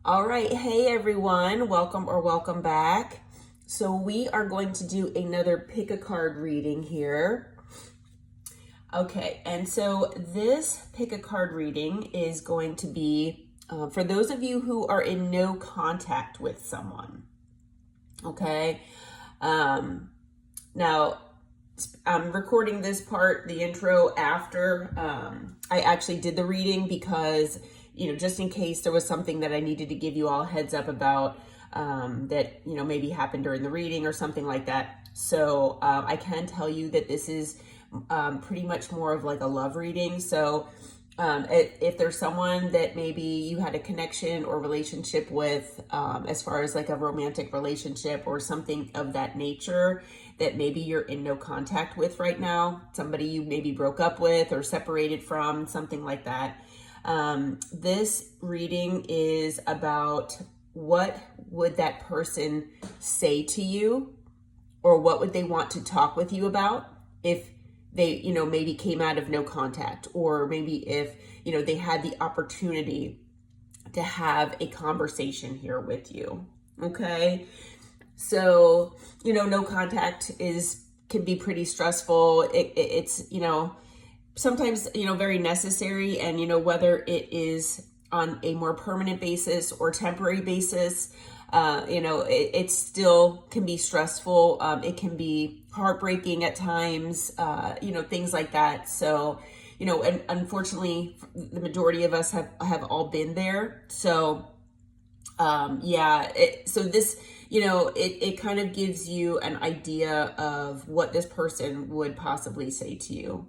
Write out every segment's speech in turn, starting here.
All right, hey everyone, welcome back. So we are going to do another pick a card reading here. Okay, and so this pick a card reading is going to be for those of you who are in no contact with someone. Okay, now I'm recording this part, the intro, after I actually did the reading because just in case there was something that I needed to give you all a heads up about that, maybe happened during the reading or something like that. So I can tell you that this is pretty much more of like a love reading. So if there's someone that maybe you had a connection or relationship with, as far as like a romantic relationship or something of that nature that maybe you're in no contact with right now, somebody you maybe broke up with or separated from, something like that. This reading is about what would that person say to you, or what would they want to talk with you about if they, maybe came out of no contact, or maybe if, they had the opportunity to have a conversation here with you. Okay. So, no contact can be pretty stressful. It's, sometimes, very necessary. And, whether it is on a more permanent basis or temporary basis, it still can be stressful. It can be heartbreaking at times, things like that. So, and unfortunately, the majority of us have all been there. So, so this, it kind of gives you an idea of what this person would possibly say to you.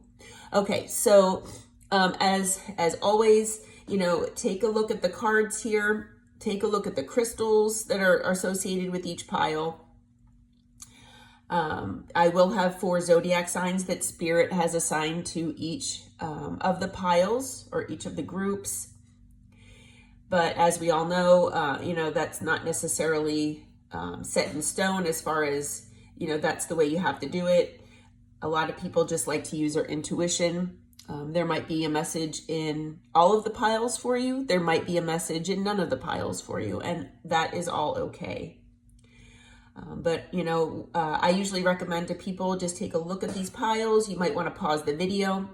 Okay, so as always, take a look at the cards here. Take a look at the crystals that are associated with each pile. I will have 4 zodiac signs that Spirit has assigned to each of the piles or each of the groups. But as we all know, that's not necessarily set in stone as far as, that's the way you have to do it. A lot of people just like to use their intuition. There might be a message in all of the piles for you. There might be a message in none of the piles for you, and that is all okay. But I usually recommend to people just take a look at these piles. You might want to pause the video,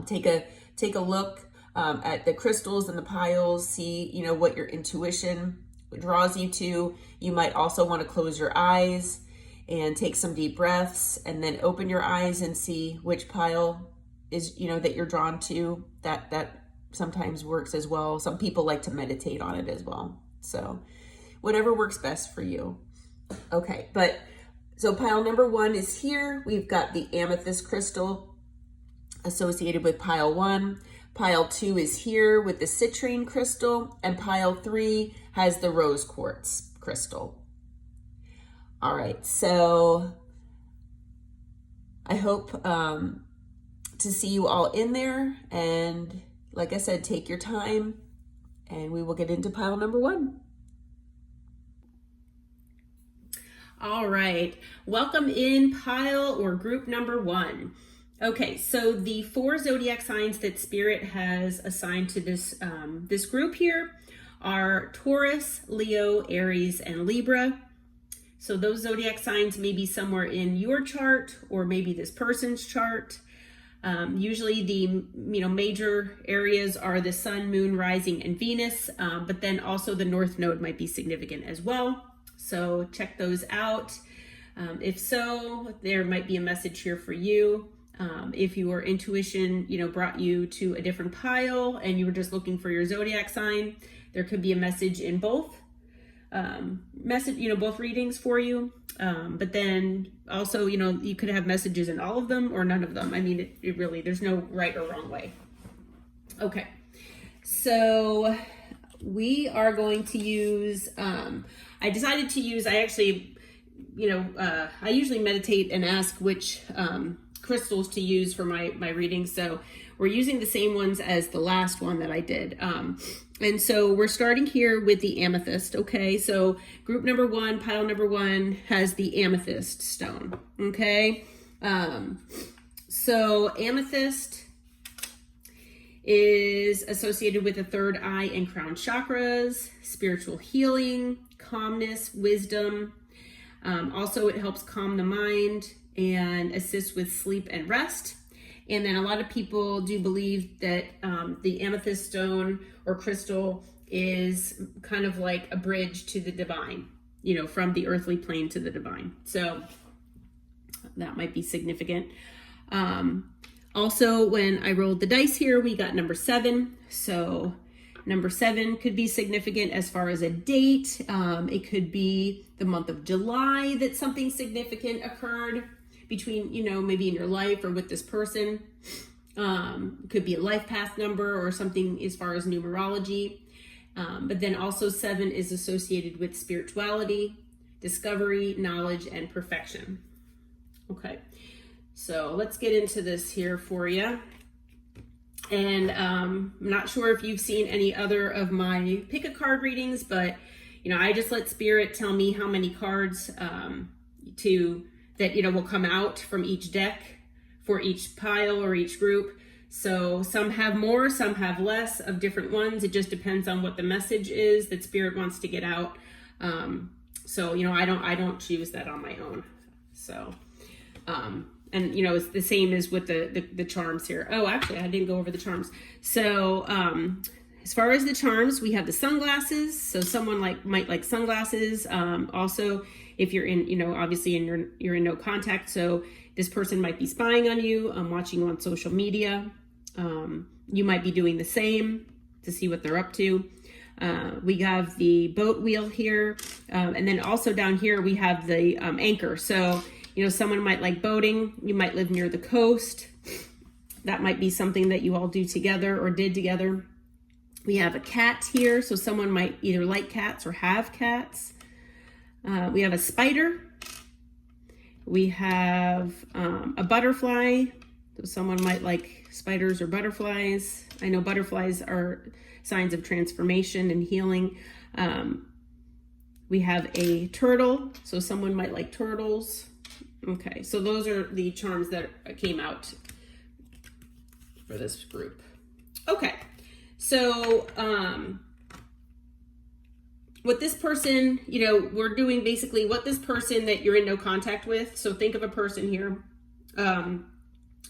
take a look at the crystals and the piles, see what your intuition draws you to. You might also want to close your eyes and take some deep breaths, and then open your eyes and see which pile is that you're drawn to. That sometimes works as well. Some people like to meditate on it as well. So whatever works best for you. Okay, so pile number 1 is here. We've got the amethyst crystal associated with pile 1. Pile 2 is here with the citrine crystal, and pile 3 has the rose quartz crystal. All right, so I hope to see you all in there. And like I said, take your time and we will get into pile number 1. All right, welcome in pile or group number 1. Okay, so the 4 zodiac signs that Spirit has assigned to this group here are Taurus, Leo, Aries, and Libra. So those zodiac signs may be somewhere in your chart or maybe this person's chart. Usually the major areas are the Sun, Moon, Rising, and Venus, but then also the North Node might be significant as well. So check those out. If so, there might be a message here for you. If your intuition, brought you to a different pile and you were just looking for your zodiac sign, there could be a message in both both readings for you. But then also, you could have messages in all of them or none of them. I mean, it really, there's no right or wrong way. Okay. So we are going to use, I actually, I usually meditate and ask which, crystals to use for my readings. So we're using the same ones as the last one that I did. And so we're starting here with the amethyst. Okay, so group number 1, pile number 1 has the amethyst stone. Okay, so amethyst is associated with the third eye and crown chakras, spiritual healing, calmness, wisdom. Also, it helps calm the mind and assists with sleep and rest. And then a lot of people do believe that the amethyst stone or crystal is kind of like a bridge to the divine, you know, from the earthly plane to the divine. So that might be significant. Also, when I rolled the dice here, we got number 7. So number 7 could be significant as far as a date. It could be the month of July that something significant occurred between, you know, maybe in your life or with this person. Could be a life path number or something as far as numerology. But then also 7 is associated with spirituality, discovery, knowledge, and perfection. Okay, so let's get into this here for you. And I'm not sure if you've seen any other of my pick a card readings, but you know, I just let Spirit tell me how many cards that, you know, will come out from each deck for each pile or each group. So some have more, some have less of different ones. It just depends on what the message is that Spirit wants to get out. So, you know, I don't choose that on my own. So, and you know, it's the same as with the charms here. Oh, actually, I didn't go over the charms. So, as far as the charms, we have the sunglasses. So someone might like sunglasses. Also, if you're in, you know, obviously you're in no contact. So this person might be spying on you, watching you on social media. You might be doing the same to see what they're up to. We have the boat wheel here. And then also down here, we have the anchor. So, you know, someone might like boating. You might live near the coast. That might be something that you all do together or did together. We have a cat here. So someone might either like cats or have cats. We have a spider. We have a butterfly. So someone might like spiders or butterflies. I know butterflies are signs of transformation and healing. We have a turtle. So someone might like turtles. Okay, so those are the charms that came out for this group. Okay, so what this person, you know, we're doing basically what this person that you're in no contact with. So think of a person here,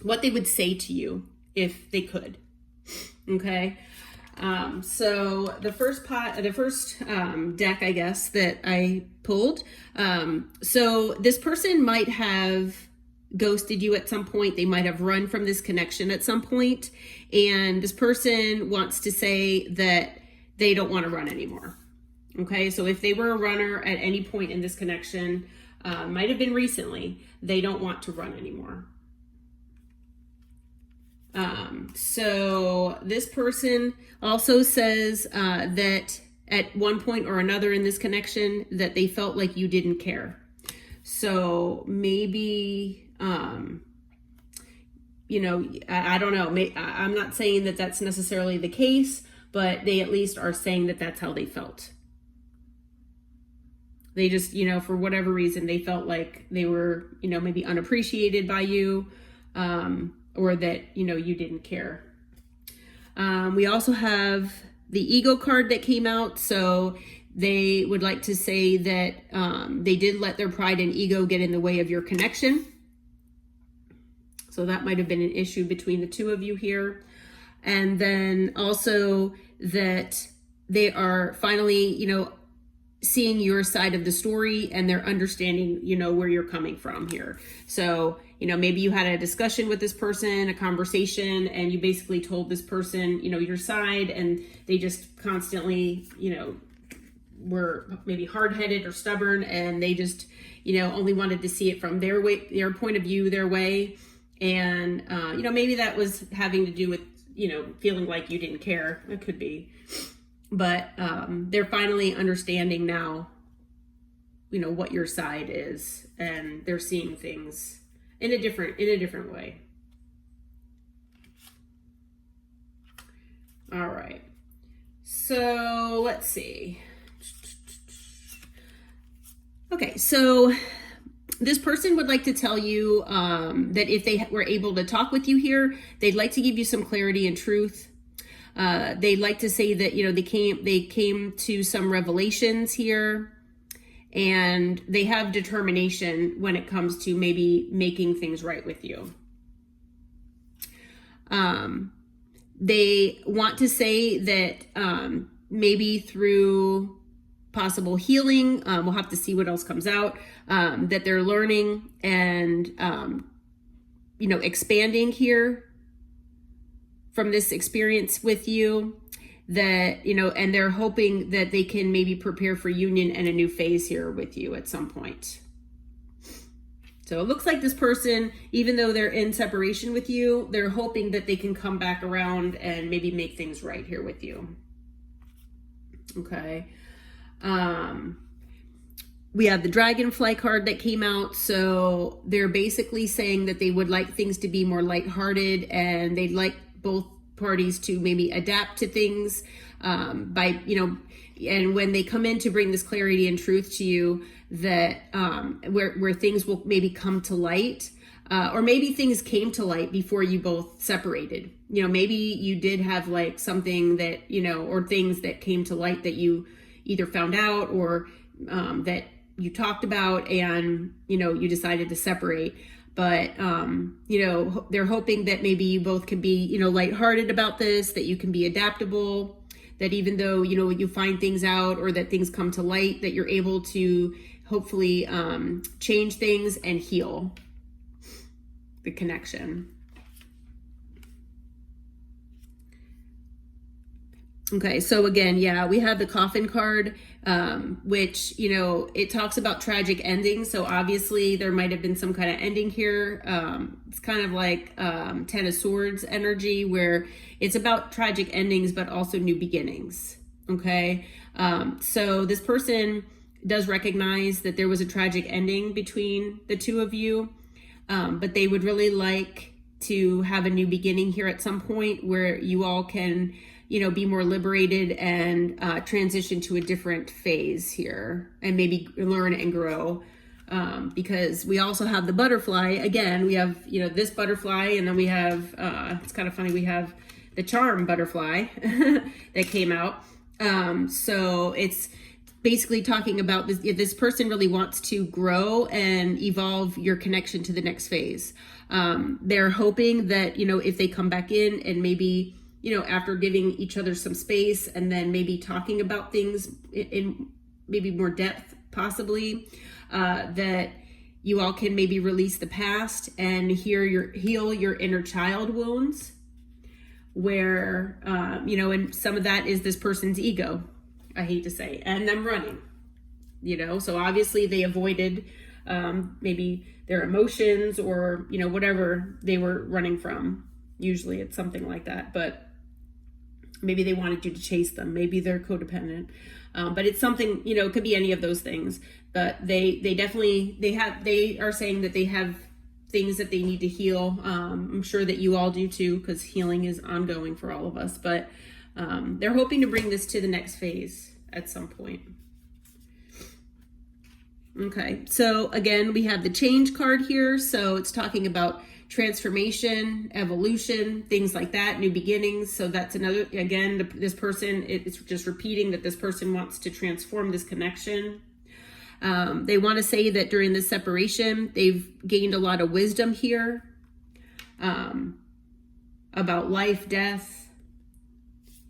what they would say to you if they could. Okay. So the first deck, I guess, that I pulled. So this person might have ghosted you at some point. They might have run from this connection at some point. And this person wants to say that they don't want to run anymore. Okay. So if they were a runner at any point in this connection, might have been recently, they don't want to run anymore. So this person also says that at one point or another in this connection that they felt like you didn't care. So maybe, you know, I don't know. I'm not saying that that's necessarily the case, but they at least are saying that that's how they felt. They just, you know, for whatever reason, they felt like they were, you know, maybe unappreciated by you. Or that, you know, you didn't care. We also have the ego card that came out. So they would like to say that they did let their pride and ego get in the way of your connection. So that might have been an issue between the two of you here. And then also that they are finally, you know, seeing your side of the story and they're understanding, you know, where you're coming from here. So, you know, maybe you had a discussion with this person, a conversation, and you basically told this person, you know, your side, and they just constantly, you know, were maybe hard-headed or stubborn, and they just, you know, only wanted to see it from their way, their point of view, their way. And, you know, maybe that was having to do with, you know, feeling like you didn't care. It could be. But they're finally understanding now, you know, what your side is, and they're seeing things in a different way. All right. So let's see. Okay, so this person would like to tell you that if they were able to talk with you here, they'd like to give you some clarity and truth. They like to say that, they came to some revelations here, and they have determination when it comes to maybe making things right with you. They want to say that maybe through possible healing, we'll have to see what else comes out, that they're learning and, expanding here from this experience with you, that, and they're hoping that they can maybe prepare for union and a new phase here with you at some point. So it looks like this person, even though they're in separation with you, they're hoping that they can come back around and maybe make things right here with you. Okay. We have the dragonfly card that came out. So they're basically saying that they would like things to be more lighthearted, and they'd like both parties to maybe adapt to things and when they come in to bring this clarity and truth to you, that where things will maybe come to light, or maybe things came to light before you both separated. Maybe you did have like something that, or things that came to light that you either found out or that you talked about, and, you decided to separate. But, they're hoping that maybe you both can be, lighthearted about this, that you can be adaptable, that even though, you find things out or that things come to light, that you're able to hopefully change things and heal the connection. Okay, so again, yeah, we have the coffin card, which, it talks about tragic endings. So obviously there might have been some kind of ending here. It's kind of like Ten of Swords energy, where it's about tragic endings, but also new beginnings. Okay, so this person does recognize that there was a tragic ending between the two of you, but they would really like to have a new beginning here at some point where you all can, be more liberated and transition to a different phase here and maybe learn and grow. Because we also have the butterfly. Again, we have, this butterfly, and then we have, it's kind of funny, we have the charm butterfly that came out. So it's basically talking about this, if this person really wants to grow and evolve your connection to the next phase. They're hoping that, if they come back in and maybe, after giving each other some space and then maybe talking about things in maybe more depth, possibly, that you all can maybe release the past and heal your inner child wounds, where, and some of that is this person's ego, I hate to say, and them running, so obviously they avoided maybe their emotions or, whatever they were running from. Usually it's something like that, but maybe they wanted you to chase them. Maybe they're codependent. But it's something, it could be any of those things, but they definitely, they are saying that they have things that they need to heal. I'm sure that you all do too, because healing is ongoing for all of us, but they're hoping to bring this to the next phase at some point. Okay, so again, we have the change card here. So it's talking about transformation, evolution, things like that, new beginnings. So that's another, again, this person, it's just repeating that this person wants to transform this connection. They want to say that during this separation, they've gained a lot of wisdom here about life, death,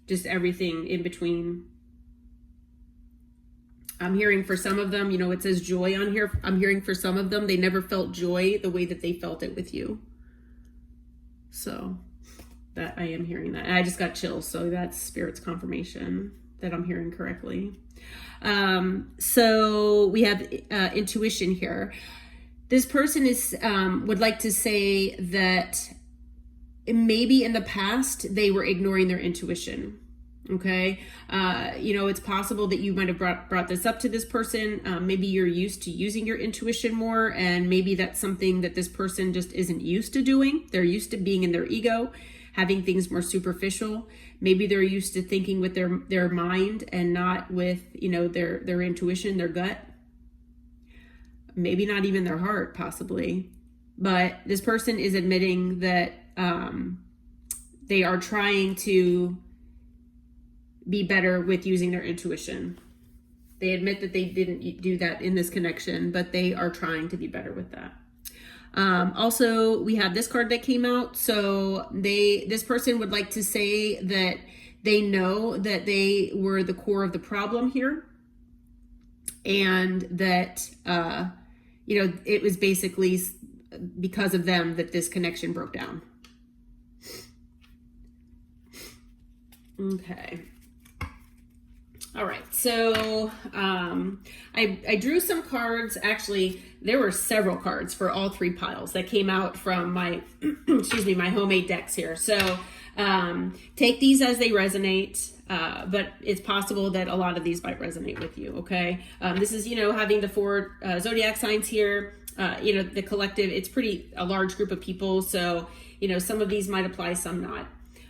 just everything in between. I'm hearing for some of them, it says joy on here. I'm hearing for some of them, they never felt joy the way that they felt it with you. So that I am hearing that. And I just got chills. So that's Spirit's confirmation that I'm hearing correctly. So we have intuition here. This person would like to say that maybe in the past they were ignoring their intuition. Okay. It's possible that you might have brought this up to this person. Maybe you're used to using your intuition more, and maybe that's something that this person just isn't used to doing. They're used to being in their ego, having things more superficial. Maybe they're used to thinking with their mind and not with, their intuition, their gut. Maybe not even their heart, possibly. But this person is admitting that they are trying to be better with using their intuition. They admit that they didn't do that in this connection, but they are trying to be better with that. Also, we have this card that came out. So this person would like to say that they know that they were the core of the problem here, and that, it was basically because of them that this connection broke down. Okay. All right. So I drew some cards. Actually, there were several cards for all three piles that came out from my, my homemade decks here. So take these as they resonate. But it's possible that a lot of these might resonate with you. Okay. This is, having the 4 zodiac signs here, the collective, it's a large group of people. So, some of these might apply, some not,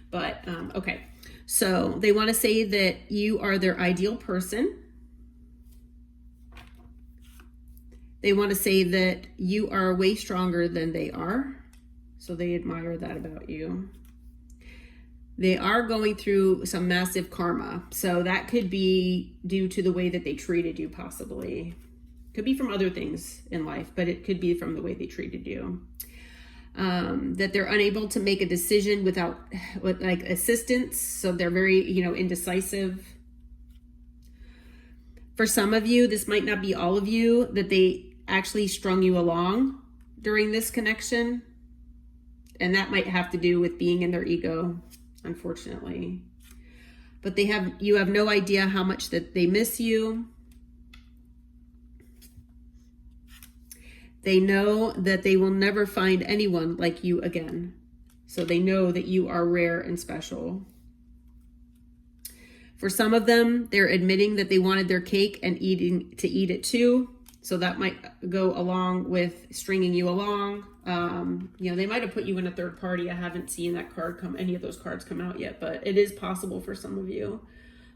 but, okay. So they want to say that you are their ideal person. They want to say that you are way stronger than they are. So they admire that about you. They are going through some massive karma. So that could be due to the way that they treated you, possibly. Could be from other things in life, but it could be from the way they treated you. That they're unable to make a decision with assistance. So they're very, indecisive. For some of you, this might not be all of you, that they actually strung you along during this connection. And that might have to do with being in their ego, unfortunately. But you have no idea how much that they miss you. They know that they will never find anyone like you again. So they know that you are rare and special. For some of them, they're admitting that they wanted their cake and to eat it too. So that might go along with stringing you along. They might have put you in a third party. I haven't seen any of those cards come out yet, but it is possible for some of you.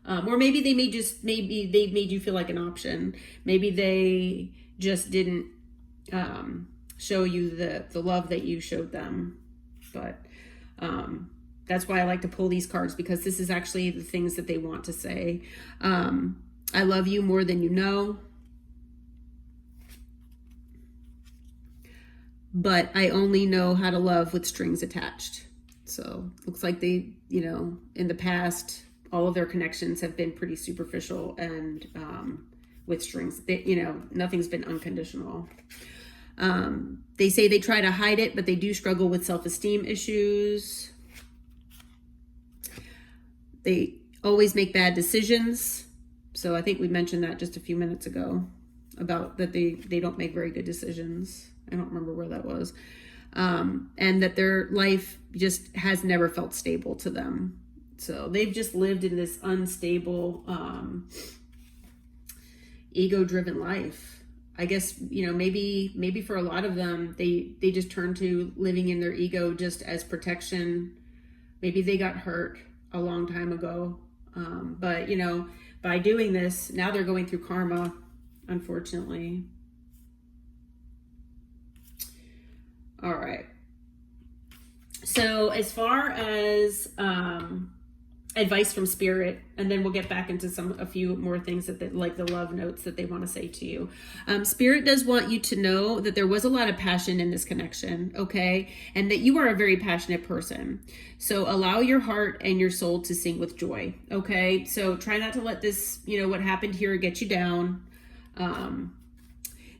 Or maybe they made you feel like an option. Maybe they just didn't show you the love that you showed them. But that's why I like to pull these cards, because this is actually the things that they want to say. I love you more than you know. But I only know how to love with strings attached. So looks like they, in the past, all of their connections have been pretty superficial and with strings. Nothing's been unconditional. They say they try to hide it, but they do struggle with self-esteem issues. They always make bad decisions. So I think we mentioned that just a few minutes ago, about that they don't make very good decisions. I don't remember where that was. And that their life just has never felt stable to them. So they've just lived in this unstable, ego-driven life. I guess, maybe for a lot of them, they just turn to living in their ego just as protection. Maybe they got hurt a long time ago. But, by doing this, now they're going through karma, unfortunately. All right. So as far as advice from Spirit, and then we'll get back into a few more things like the love notes that they want to say to you. Spirit does want you to know that there was a lot of passion in this connection, okay? And that you are a very passionate person. So allow your heart and your soul to sing with joy, okay? So try not to let this, what happened here get you down.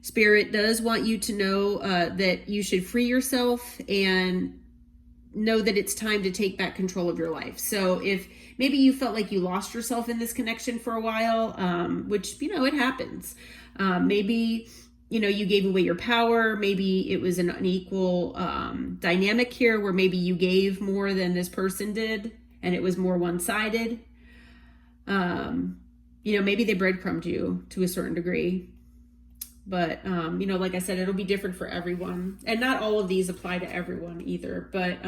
Spirit does want you to know that you should free yourself and know that it's time to take back control of your life. So if maybe you felt like you lost yourself in this connection for a while, which, it happens. Maybe, you gave away your power. Maybe it was an unequal dynamic here where maybe you gave more than this person did and it was more one-sided. Maybe they breadcrumbed you to a certain degree. But, like I said, it'll be different for everyone. And not all of these apply to everyone either. But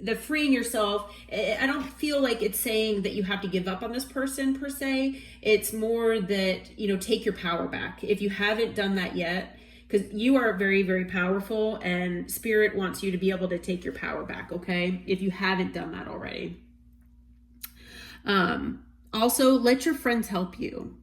the freeing yourself, I don't feel like it's saying that you have to give up on this person per se. It's more that, take your power back. If you haven't done that yet, because you are very, very powerful, and Spirit wants you to be able to take your power back, okay? If you haven't done that already. Also, let your friends help you.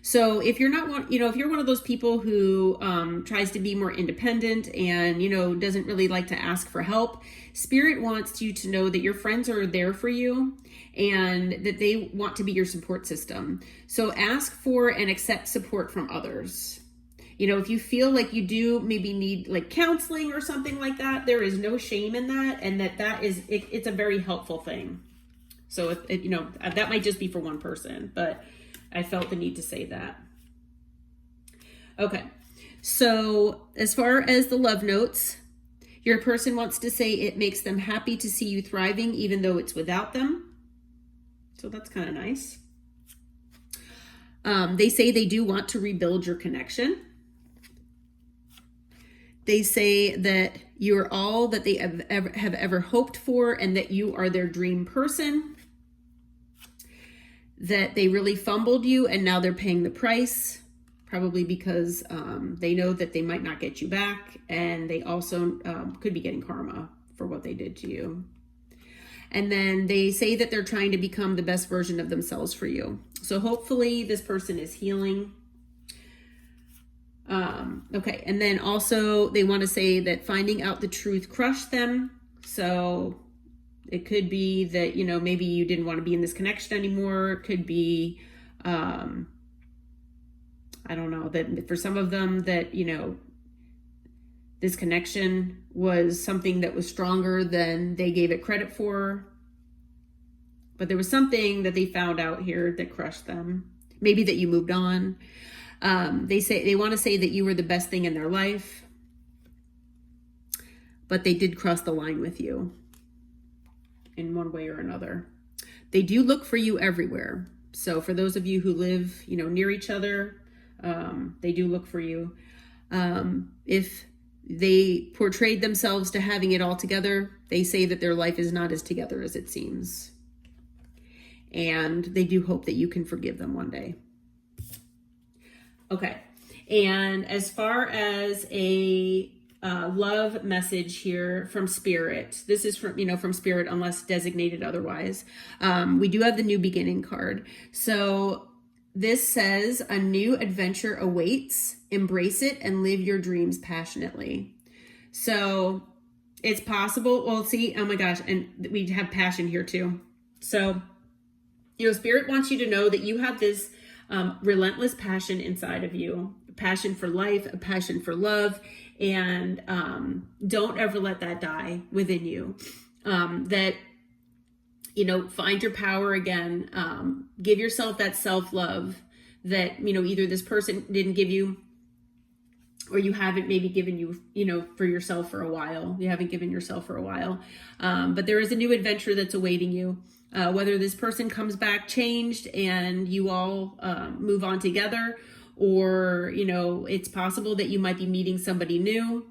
So if you're not one, if you're one of those people who tries to be more independent and, doesn't really like to ask for help, Spirit wants you to know that your friends are there for you and that they want to be your support system. So ask for and accept support from others. If you feel like you do maybe need like counseling or something like that, there is no shame in that, and it's a very helpful thing. So that might just be for one person, but I felt the need to say that. Okay, so as far as the love notes, your person wants to say it makes them happy to see you thriving even though it's without them. So that's kind of nice. They say they do want to rebuild your connection. They say that you're all that they have ever hoped for and that you are their dream person. That they really fumbled you and now they're paying the price, probably because they know that they might not get you back, and they also could be getting karma for what they did to you. And then they say that they're trying to become the best version of themselves for you. So hopefully this person is healing. Okay, and then also they want to say that finding out the truth crushed them. So it could be that, maybe you didn't want to be in this connection anymore. It could be, I don't know, that for some of them that, this connection was something that was stronger than they gave it credit for. But there was something that they found out here that crushed them. Maybe that you moved on. They want to say that you were the best thing in their life, but they did cross the line with you in one way or another. They do look for you everywhere. So for those of you who live, near each other, they do look for you. If they portrayed themselves to having it all together, they say that their life is not as together as it seems. And they do hope that you can forgive them one day. Okay. And as far as a love message here from Spirit, this is from Spirit unless designated otherwise. We do have the new beginning card. So this says a new adventure awaits. Embrace it and live your dreams passionately. So it's possible. Well, see, oh my gosh. And we have passion here too. So, Spirit wants you to know that you have this relentless passion inside of you, a passion for life, a passion for love, and don't ever let that die within you. That, find your power again. Give yourself that self-love that, either this person didn't give you, or you haven't maybe given you, for yourself for a while. You haven't given yourself for a while. But there is a new adventure that's awaiting you. Whether this person comes back changed and you all move on together, or, it's possible that you might be meeting somebody new.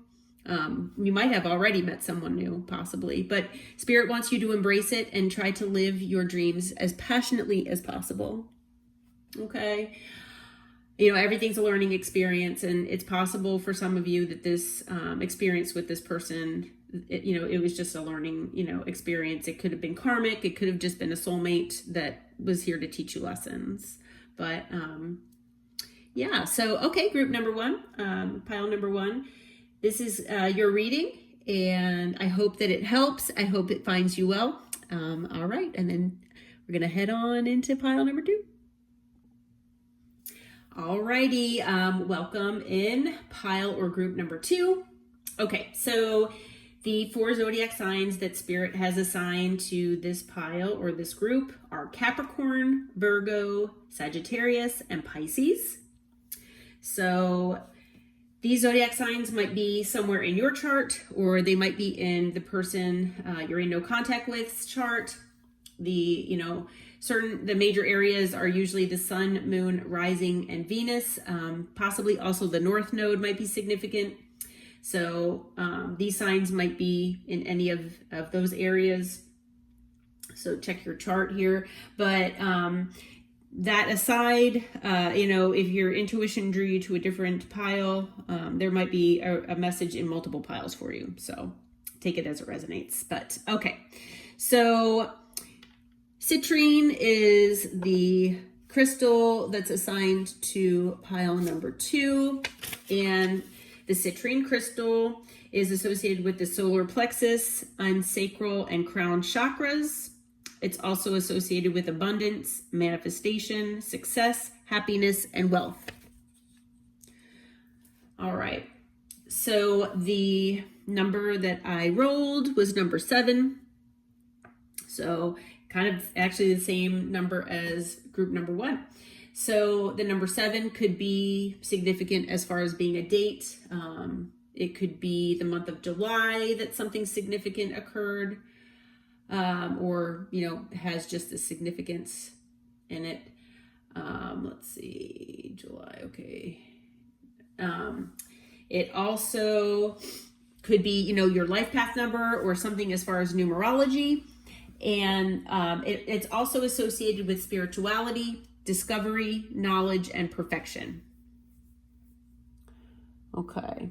You might have already met someone new, possibly, but Spirit wants you to embrace it and try to live your dreams as passionately as possible. Okay. Everything's a learning experience, and it's possible for some of you that this experience with this person, it was just a learning, experience. It could have been karmic. It could have just been a soulmate that was here to teach you lessons. But yeah, so, okay, group number one, pile number one. This is your reading, and I hope that it helps. I hope it finds you well. All right, and then we're going to head on into pile number two. Alrighty, welcome in pile or group number two. Okay, so the 4 zodiac signs that Spirit has assigned to this pile or this group are Capricorn, Virgo, Sagittarius, and Pisces. So these zodiac signs might be somewhere in your chart, or they might be in the person you're in no contact with's chart. The major areas are usually the sun, moon, rising, and Venus. Possibly also the north node might be significant. So these signs might be in any of those areas. So check your chart here. But that aside, if your intuition drew you to a different pile, there might be a message in multiple piles for you. So take it as it resonates. But okay, so Citrine is the crystal that's assigned to pile number 2. And the citrine crystal is associated with the solar plexus and sacral and crown chakras. It's also associated with abundance, manifestation, success, happiness, and wealth. All right. So the number that I rolled was number 7. So kind of actually the same number as group number 1. So the number 7 could be significant as far as being a date. It could be the month of July that something significant occurred, or, has just a significance in it. Let's see, July, okay. It also could be, your life path number or something as far as numerology. And it's also associated with spirituality, discovery, knowledge, and perfection. Okay.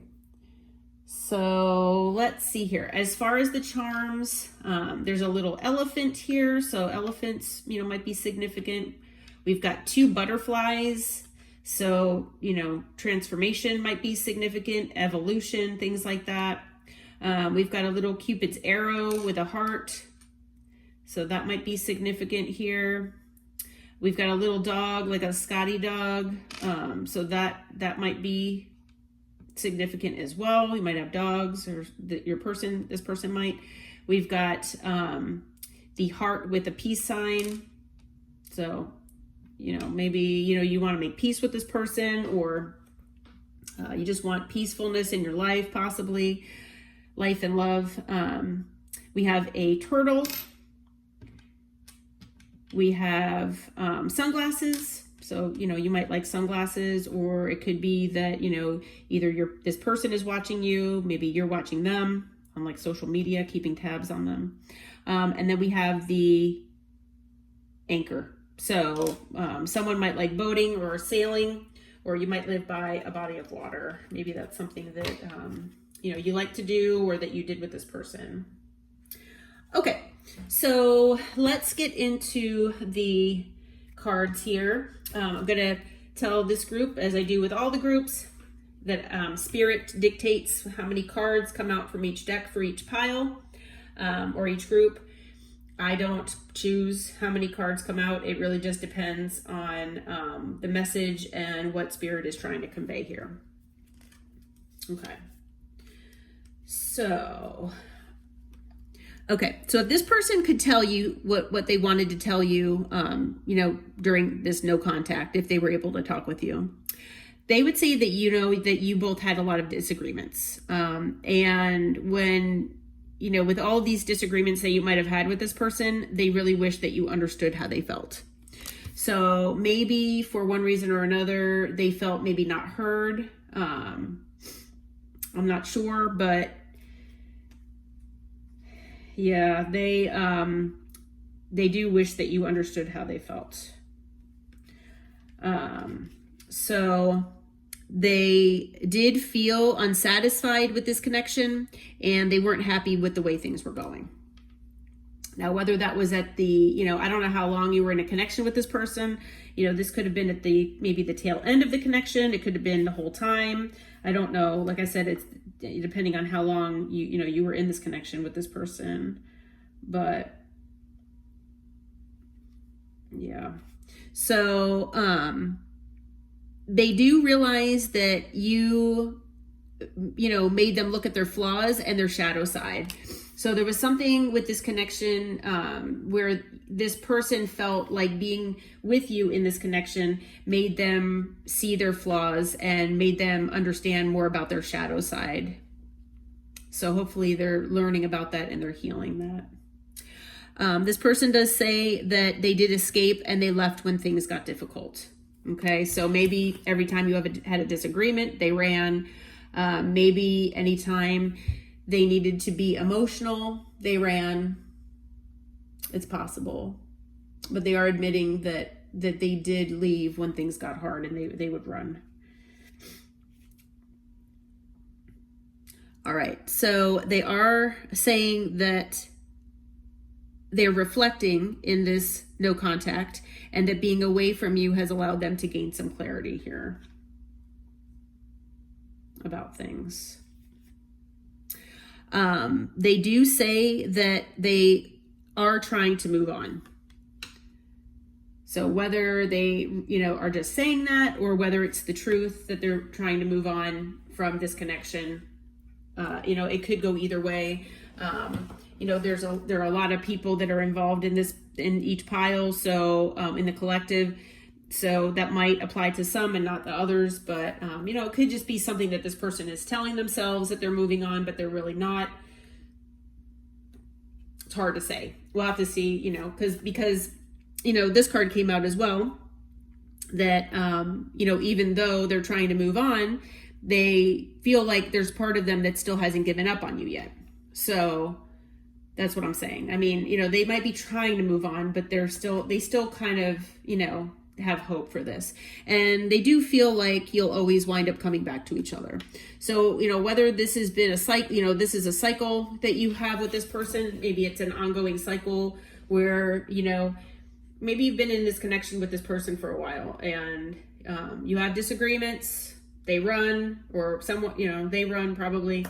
So let's see here. As far as the charms, there's a little elephant here. So elephants, might be significant. We've got 2 butterflies. So, transformation might be significant, evolution, things like that. We've got a little Cupid's arrow with a heart. So that might be significant here. We've got a little dog, like a Scotty dog. So that might be significant as well. You might have dogs, or this person might. We've got the heart with a peace sign. So, maybe, you want to make peace with this person, or you just want peacefulness in your life, possibly life and love. We have a turtle. We have sunglasses. So, you might like sunglasses, or it could be that, either this person is watching you, maybe you're watching them on like social media, keeping tabs on them. And then we have the anchor. So someone might like boating or sailing, or you might live by a body of water. Maybe that's something that, you like to do, or that you did with this person. Okay, so let's get into the cards here. I'm going to tell this group, as I do with all the groups, that Spirit dictates how many cards come out from each deck for each pile, or each group. I don't choose how many cards come out. It really just depends on the message and what Spirit is trying to convey here. Okay. So if this person could tell you what they wanted to tell you, during this no contact, if they were able to talk with you, they would say that, that you both had a lot of disagreements. And when, with all these disagreements that you might have had with this person, they really wish that you understood how they felt. So maybe for one reason or another, they felt maybe not heard. I'm not sure, but yeah, they do wish that you understood how they felt. So they did feel unsatisfied with this connection, and they weren't happy with the way things were going. Now, whether that was at the, I don't know how long you were in a connection with this person. This could have been at maybe the tail end of the connection. It could have been the whole time. I don't know. Like I said, it's depending on how long you were in this connection with this person. But yeah. So, they do realize that you made them look at their flaws and their shadow side. So there was something with this connection where this person felt like being with you in this connection made them see their flaws and made them understand more about their shadow side. So hopefully they're learning about that and they're healing that. This person does say that they did escape and they left when things got difficult. Okay, so maybe every time you had a disagreement, they ran. Maybe anytime they needed to be emotional, they ran. It's possible. But they are admitting that they did leave when things got hard, and they would run. All right, so they are saying that they're reflecting in this no contact, and that being away from you has allowed them to gain some clarity here about things. They do say that they are trying to move on. So whether they, are just saying that, or whether it's the truth that they're trying to move on from this connection, it could go either way. There are a lot of people that are involved in each pile. So, in the collective, so that might apply to some and not the others, but, it could just be something that this person is telling themselves that they're moving on, but they're really not. It's hard to say. We'll have to see, because this card came out as well, that, even though they're trying to move on, they feel like there's part of them that still hasn't given up on you yet. So that's what I'm saying. I mean, they might be trying to move on, but they still kind of, have hope for this. And they do feel like you'll always wind up coming back to each other. So, whether this has been a cycle, this is a cycle that you have with this person, maybe it's an ongoing cycle where, maybe you've been in this connection with this person for a while, and you have disagreements, they run, or somewhat, they run probably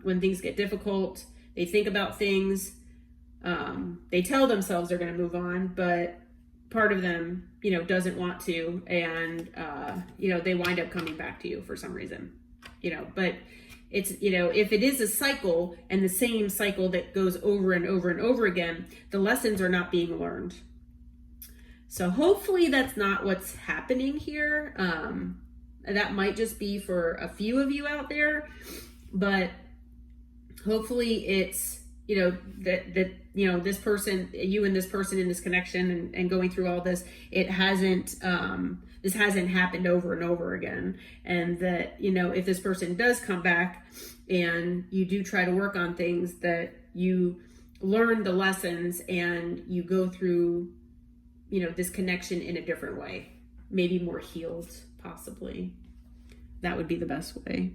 when things get difficult. They think about things, they tell themselves they're going to move on, but part of them, doesn't want to, and, they wind up coming back to you for some reason, but it's, if it is a cycle and the same cycle that goes over and over and over again, the lessons are not being learned. So hopefully that's not what's happening here. That might just be for a few of you out there, but hopefully it's, this person, you and this person in this connection and going through all this, it hasn't, this hasn't happened over and over again. And that, if this person does come back and you do try to work on things, that you learn the lessons and you go through, this connection in a different way, maybe more healed, possibly. That would be the best way.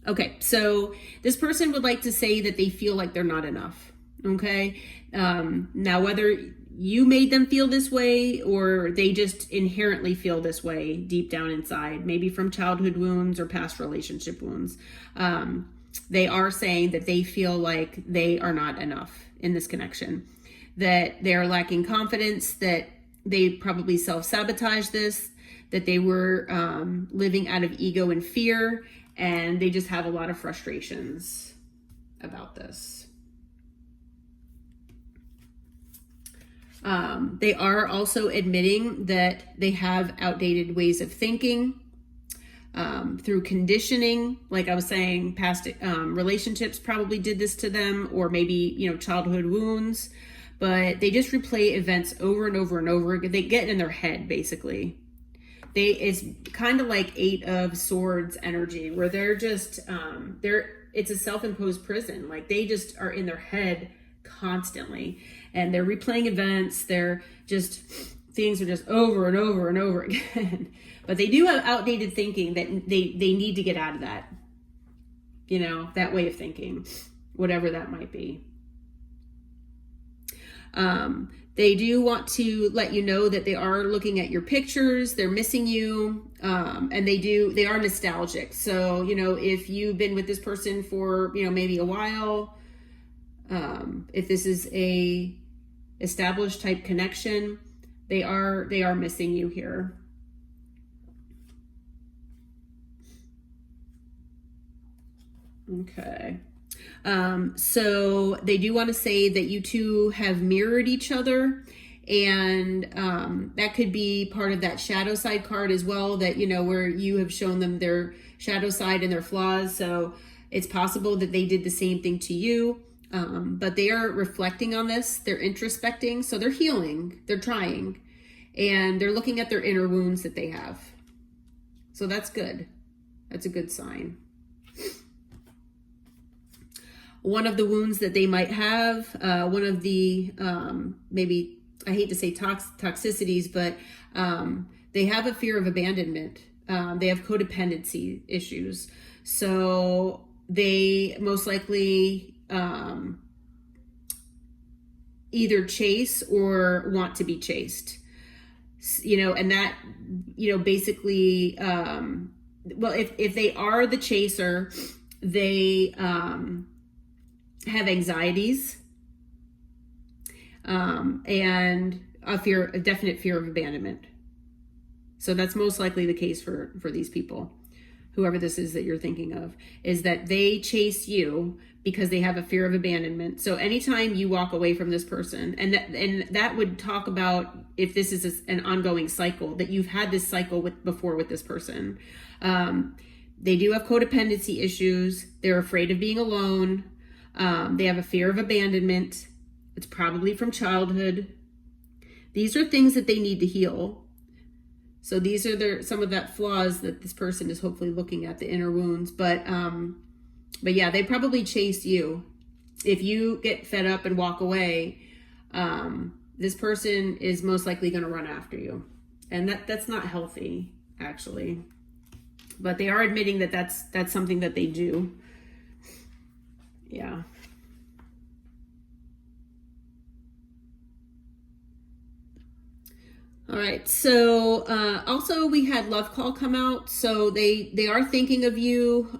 Okay, so this person would like to say that they feel like they're not enough. Okay, now whether you made them feel this way or they just inherently feel this way deep down inside, maybe from childhood wounds or past relationship wounds, they are saying that they feel like they are not enough in this connection, that they are lacking confidence, that they probably self-sabotage this, that they were living out of ego and fear, and they just have a lot of frustrations about this. They are also admitting that they have outdated ways of thinking through conditioning. Like I was saying, past relationships probably did this to them, or maybe, childhood wounds, but they just replay events over and over and over again. They get in their head, basically. It's kind of like 8 of Swords energy, where they're just, it's a self-imposed prison. Like they just are in their head constantly, and they're replaying events. They're just, things are just over and over and over again. But they do have outdated thinking that they need to get out of that, that way of thinking, whatever that might be. They do want to let you know that they are looking at your pictures, they're missing you, and they are nostalgic. So, if you've been with this person for, maybe a while, if this is a established type connection, they are missing you here. Okay. So they do want to say that you two have mirrored each other, and that could be part of that shadow side card as well, that, where you have shown them their shadow side and their flaws. So it's possible that they did the same thing to you, but they are reflecting on this. They're introspecting, so they're healing, they're trying, and they're looking at their inner wounds that they have. So that's good. That's a good sign. One of the wounds that they might have, one of the, maybe, I hate to say toxicities, but they have a fear of abandonment. They have codependency issues. So they most likely either chase or want to be chased. And that, basically, well, if they are the chaser, they have anxieties, and a definite fear of abandonment. So that's most likely the case for these people, whoever this is that you're thinking of, is that they chase you because they have a fear of abandonment. So anytime you walk away from this person, and that would talk about if this is an ongoing cycle, that you've had this cycle before with this person. They do have codependency issues. They're afraid of being alone. They have a fear of abandonment. It's probably from childhood. These are things that they need to heal. So these are some of that flaws that this person is hopefully looking at, the inner wounds. But yeah, they probably chase you. If you get fed up and walk away, this person is most likely going to run after you. And that's not healthy, actually. But they are admitting that that's something that they do. Yeah. All right, so also we had Love Call come out. So they are thinking of you.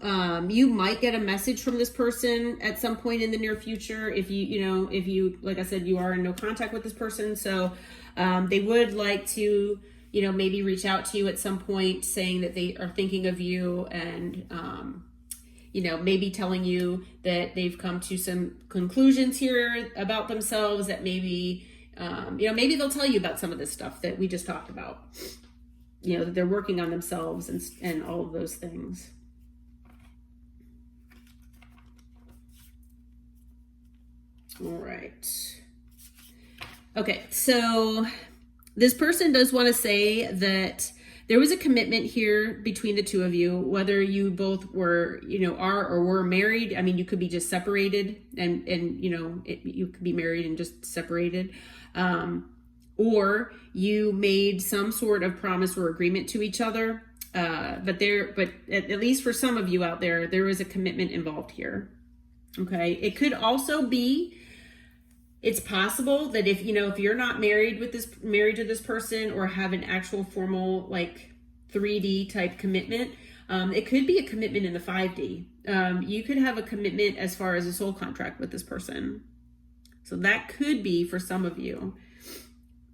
You might get a message from this person at some point in the near future if you, like I said, you are in no contact with this person. So they would like to, maybe reach out to you at some point saying that they are thinking of you, and maybe telling you that they've come to some conclusions here about themselves, that maybe maybe they'll tell you about some of this stuff that we just talked about, that they're working on themselves and all of those things. All right. Okay. So this person does want to say that there was a commitment here between the two of you, whether you both were, are or were married. I mean, you could be just separated and you could be married and just separated. Or you made some sort of promise or agreement to each other. But at least for some of you out there, there is a commitment involved here. Okay. It could also be, it's possible that if you're not married to this person, or have an actual formal, like 3D type commitment, it could be a commitment in the 5D. You could have a commitment as far as a soul contract with this person. So that could be, for some of you,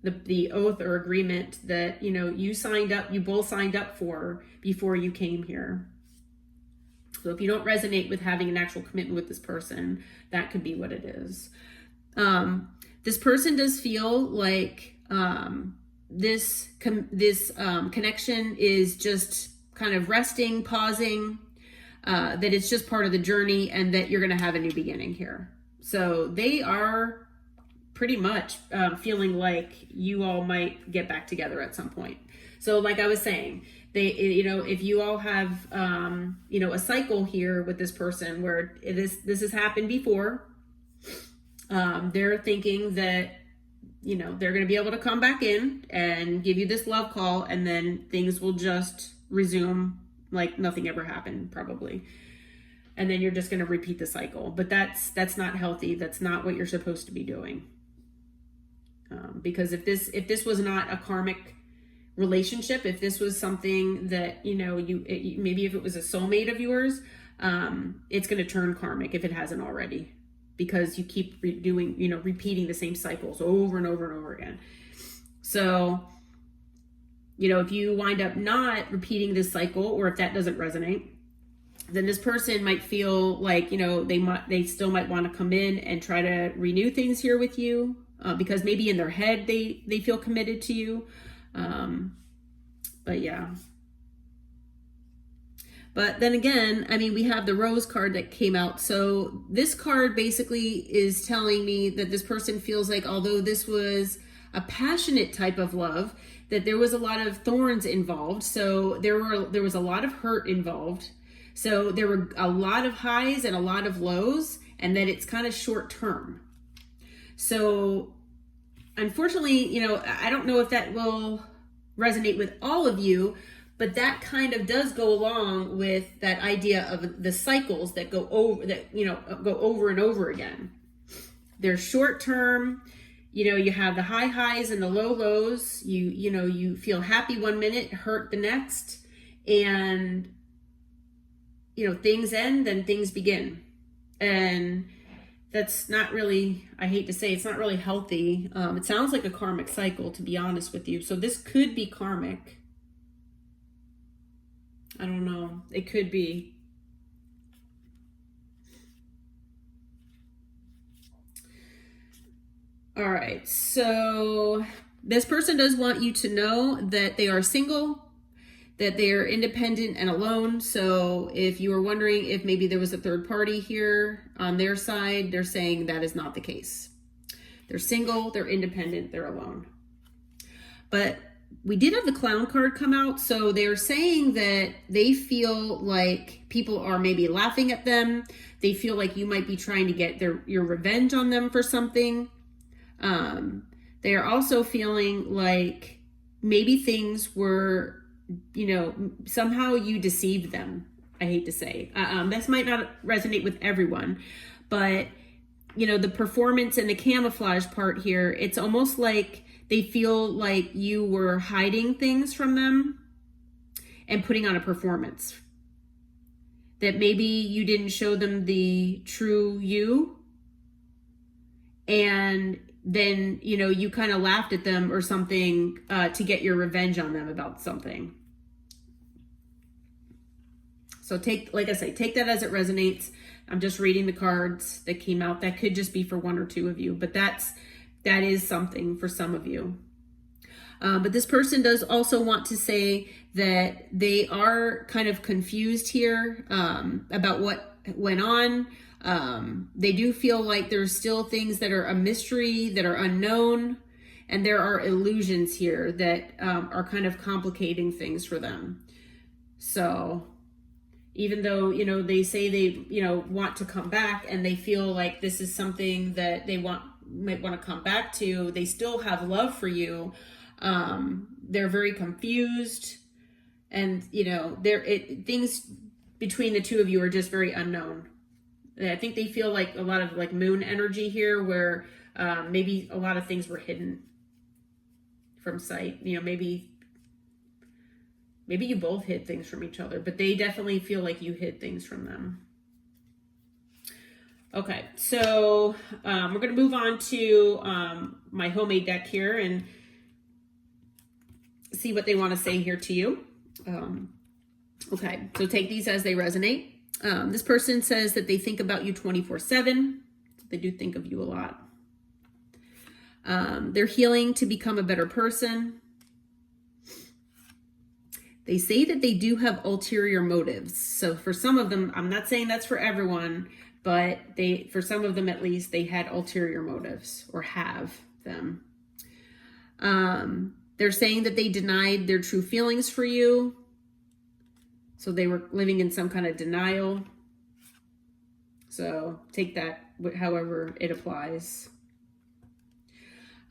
the oath or agreement that, you both signed up for before you came here. So if you don't resonate with having an actual commitment with this person, that could be what it is. This person does feel like this connection is just kind of resting, pausing, that it's just part of the journey, and that you're going to have a new beginning here. So they are pretty much feeling like you all might get back together at some point. So like I was saying, if you all have, a cycle here with this person where this has happened before, they're thinking that, they're going to be able to come back in and give you this love call, and then things will just resume like nothing ever happened, probably. And then you're just going to repeat the cycle. But that's not healthy. That's not what you're supposed to be doing. Because if this was not a karmic relationship, if this was something that, maybe if it was a soulmate of yours, it's going to turn karmic if it hasn't already, because you keep repeating the same cycles over and over and over again. So, if you wind up not repeating this cycle, or if that doesn't resonate, then this person might feel like, they still might want to come in and try to renew things here with you, because maybe in their head they feel committed to you. But yeah. But then again, I mean, we have the Rose card that came out. So this card basically is telling me that this person feels like, although this was a passionate type of love, that there was a lot of thorns involved. So there was a lot of hurt involved. So there were a lot of highs and a lot of lows, and that it's kind of short term. So unfortunately, I don't know if that will resonate with all of you, but that kind of does go along with that idea of the cycles that go over and over again. They're short term. you know, you have the high highs and the low lows. You know, you feel happy one minute, hurt the next, and you know, things end, then things begin. And that's not really, I hate to say, it's not really healthy. It sounds like a karmic cycle, to be honest with you. So this could be karmic. I don't know. It could be. All right. So this person does want you to know that they are single, that they are independent and alone. So if you were wondering if maybe there was a third party here on their side, they're saying that is not the case. They're single, they're independent, they're alone. But we did have the clown card come out. So they're saying that they feel like people are maybe laughing at them. They feel like you might be trying to get your revenge on them for something. They are also feeling like maybe things were, you know, somehow you deceived them. I hate to say, this might not resonate with everyone, but you know, the performance and the camouflage part here, it's almost like they feel like you were hiding things from them and putting on a performance, that maybe you didn't show them the true you, and then, you know, you kind of laughed at them or something to get your revenge on them about something. So like I say, take that as it resonates. I'm just reading the cards that came out. That could just be for one or two of you, but that is something for some of you. But this person does also want to say that they are kind of confused here about what went on. They do feel like there's still things that are a mystery, that are unknown, and there are illusions here that are kind of complicating things for them. So even though, you know, they say they, you know, want to come back and they feel like this is something that they might want to come back to, they still have love for you. They're very confused, and, you know, things between the two of you are just very unknown. I think they feel like a lot of like moon energy here, where maybe a lot of things were hidden from sight. You know, maybe you both hid things from each other, but they definitely feel like you hid things from them. Okay, so we're going to move on to my homemade deck here and see what they want to say here to you. Okay, so take these as they resonate. This person says that they think about you 24/7. They do think of you a lot. They're healing to become a better person. They say that they do have ulterior motives. So for some of them, I'm not saying that's for everyone, but for some of them at least, they had ulterior motives or have them. They're saying that they denied their true feelings for you. So they were living in some kind of denial. So take that however it applies.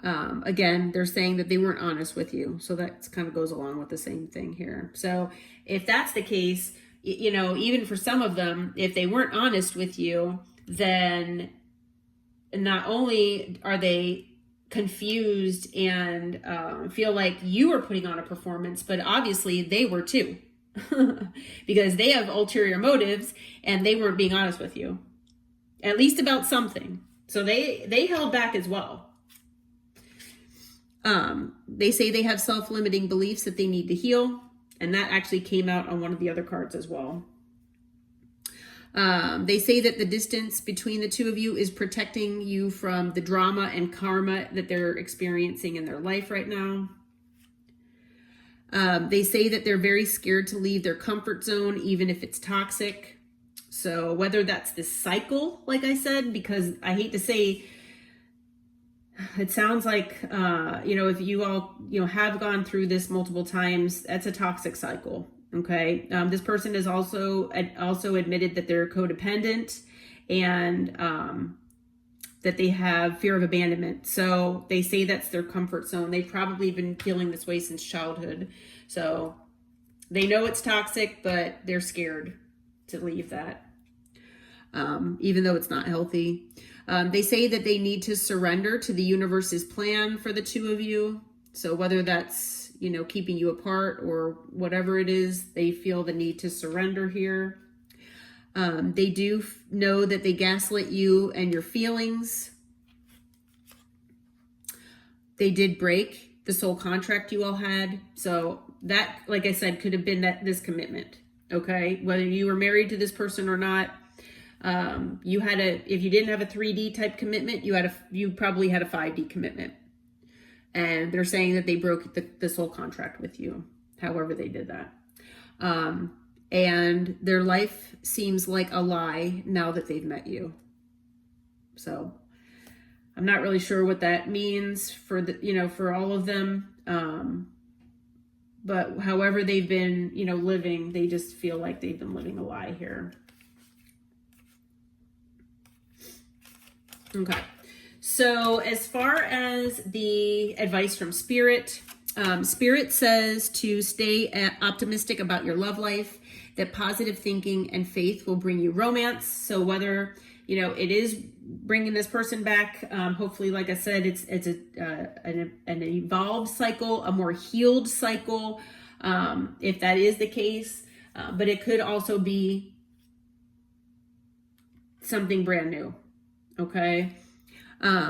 Again, they're saying that they weren't honest with you. So that kind of goes along with the same thing here. So if that's the case, you know, even for some of them, if they weren't honest with you, then not only are they confused and feel like you were putting on a performance, but obviously they were too. Because they have ulterior motives and they weren't being honest with you, at least about something. So they held back as well. They say they have self-limiting beliefs that they need to heal, and that actually came out on one of the other cards as well. They say that the distance between the two of you is protecting you from the drama and karma that they're experiencing in their life right now. They say that they're very scared to leave their comfort zone, even if it's toxic. So whether that's this cycle, like I said, because I hate to say, it sounds like, you know, if you all, you know, have gone through this multiple times, that's a toxic cycle. Okay. This person has also admitted that they're codependent and that they have fear of abandonment. So they say that's their comfort zone. They've probably been feeling this way since childhood. So they know it's toxic, but they're scared to leave that. even though it's not healthy. They say that they need to surrender to the universe's plan for the two of you. So whether that's, keeping you apart or whatever it is, they feel the need to surrender here. They do know that they gaslit you and your feelings. They did break the soul contract you all had. So that, like I said, could have been this commitment. Okay. Whether you were married to this person or not, if you didn't have a 3D type commitment, you probably had a 5D commitment. And they're saying that they broke the soul contract with you, however they did that. And their life seems like a lie now that they've met you. So I'm not really sure what that means for all of them. But however they've been, living, they just feel like they've been living a lie here. Okay. So as far as the advice from Spirit, Spirit says to stay optimistic about your love life, that positive thinking and faith will bring you romance. So whether, it is bringing this person back, hopefully, like I said, it's an evolved cycle, a more healed cycle, if that is the case. But it could also be something brand new. Okay.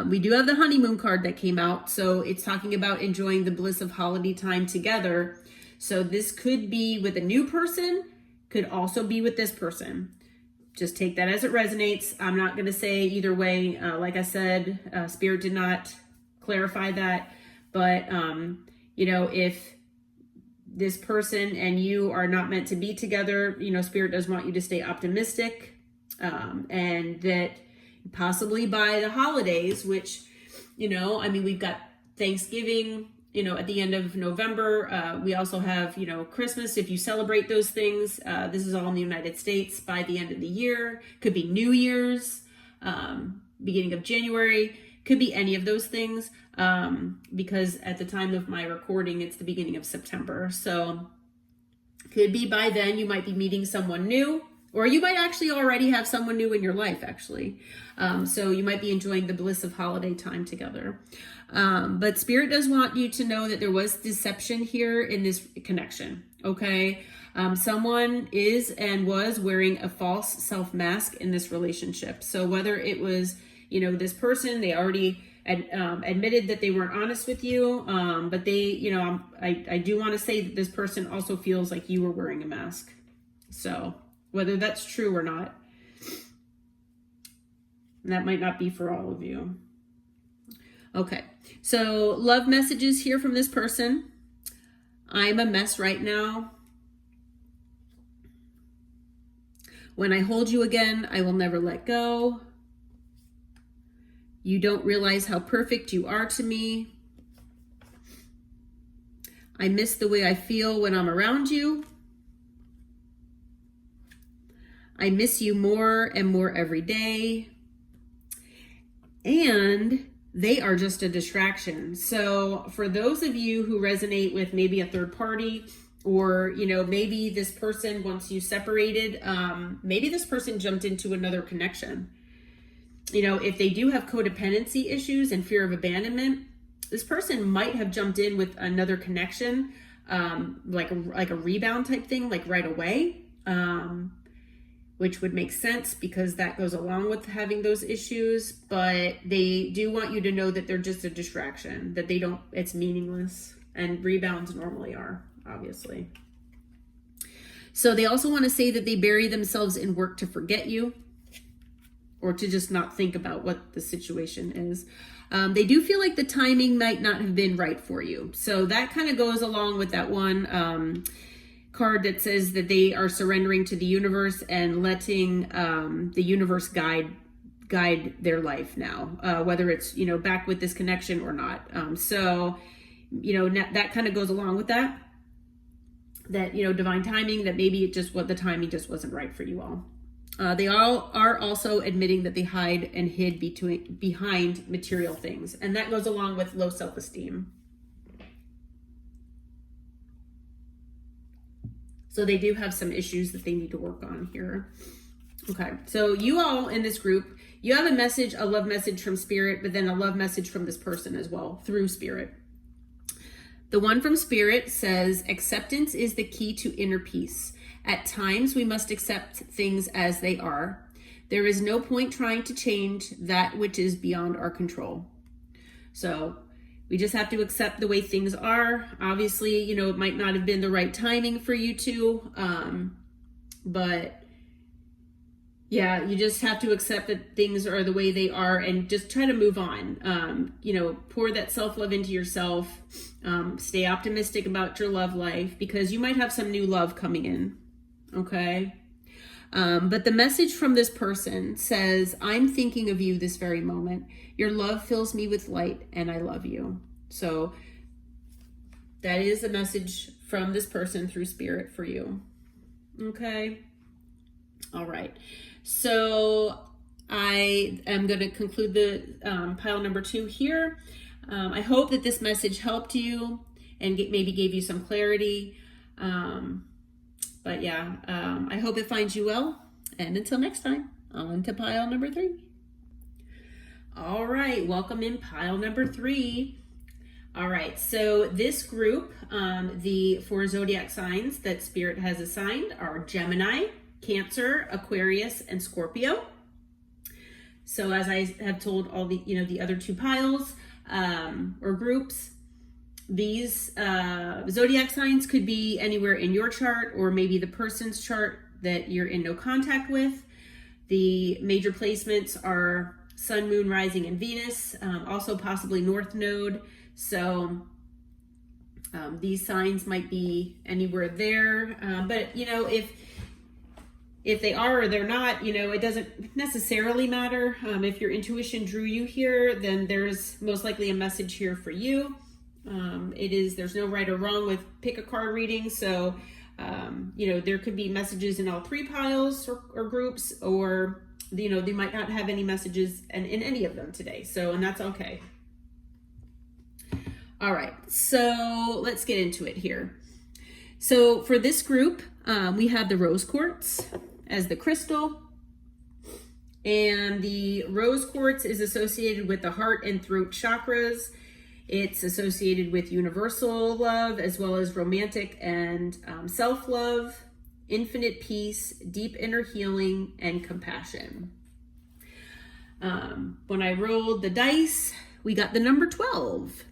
We do have the honeymoon card that came out. So it's talking about enjoying the bliss of holiday time together. So this could be with a new person, could also be with this person. Just take that as it resonates. I'm not going to say either way. Like I said, Spirit did not clarify that. But, if this person and you are not meant to be together, Spirit does want you to stay optimistic, and that possibly by the holidays, which, we've got Thanksgiving, at the end of November. We also have, Christmas. If you celebrate those things, this is all in the United States by the end of the year. Could be New Year's, beginning of January. Could be any of those things, because at the time of my recording, it's the beginning of September. So could be by then you might be meeting someone new. Or you might actually already have someone new in your life, actually. So you might be enjoying the bliss of holiday time together. But Spirit does want you to know that there was deception here in this connection, okay? Someone is and was wearing a false self-mask in this relationship. So whether it was, this person, they already admitted that they weren't honest with you, but they, I do want to say that this person also feels like you were wearing a mask. So whether that's true or not, that might not be for all of you. Okay, so love messages here from this person. I'm a mess right now. When I hold you again, I will never let go. You don't realize how perfect you are to me. I miss the way I feel when I'm around you. I miss you more and more every day. And they are just a distraction. So for those of you who resonate with maybe a third party, or, maybe this person, once you separated, maybe this person jumped into another connection. If they do have codependency issues and fear of abandonment, this person might have jumped in with another connection, like a rebound type thing, like right away. Which would make sense because that goes along with having those issues, but they do want you to know that they're just a distraction, that it's meaningless, and rebounds normally are, obviously. So they also want to say that they bury themselves in work to forget you, or to just not think about what the situation is. They do feel like the timing might not have been right for you. So that kind of goes along with that one, card that says that they are surrendering to the universe and letting the universe guide their life now, whether it's back with this connection or not. So that kind of goes along with that divine timing, that maybe the timing just wasn't right for you all. They all are also admitting that they hide and hid behind material things, and that goes along with low self-esteem. So they do have some issues that they need to work on here. Okay, so you all in this group, you have a message, a love message from Spirit, but then a love message from this person as well through Spirit. The one from Spirit says, acceptance is the key to inner peace. At times, we must accept things as they are. There is no point trying to change that which is beyond our control. So we just have to accept the way things are. Obviously, you know, it might not have been the right timing for you two, but yeah, you just have to accept that things are the way they are and just try to move on. You know, pour that self-love into yourself. Stay optimistic about your love life because you might have some new love coming in. Okay. But the message from this person says, I'm thinking of you this very moment. Your love fills me with light and I love you. So that is a message from this person through Spirit for you. Okay. All right. So I am going to conclude the pile number 2 here. I hope that this message helped you and maybe gave you some clarity. But yeah, I hope it finds you well. And until next time, on to pile number 3. All right, welcome in pile number 3. All right, so this group, the 4 zodiac signs that Spirit has assigned are Gemini, Cancer, Aquarius, and Scorpio. So as I have told all the, you know, the other 2 piles or groups, these zodiac signs could be anywhere in your chart or maybe the person's chart that you're in no contact with. The major placements are Sun, Moon, Rising, and Venus, also possibly North Node. So these signs might be anywhere there. But, you know, if they are or they're not, you know, it doesn't necessarily matter. If your intuition drew you here, then there's most likely a message here for you. There's no right or wrong with pick a card reading. So, you know, there could be messages in all 3 piles or groups, or, you know, they might not have any messages in any of them today. So, and that's okay. All right. So let's get into it here. So for this group, we have the rose quartz as the crystal, and the rose quartz is associated with the heart and throat chakras. It's associated with universal love as well as romantic and self-love, infinite peace, deep inner healing, and compassion. When I rolled the dice, we got the number 12.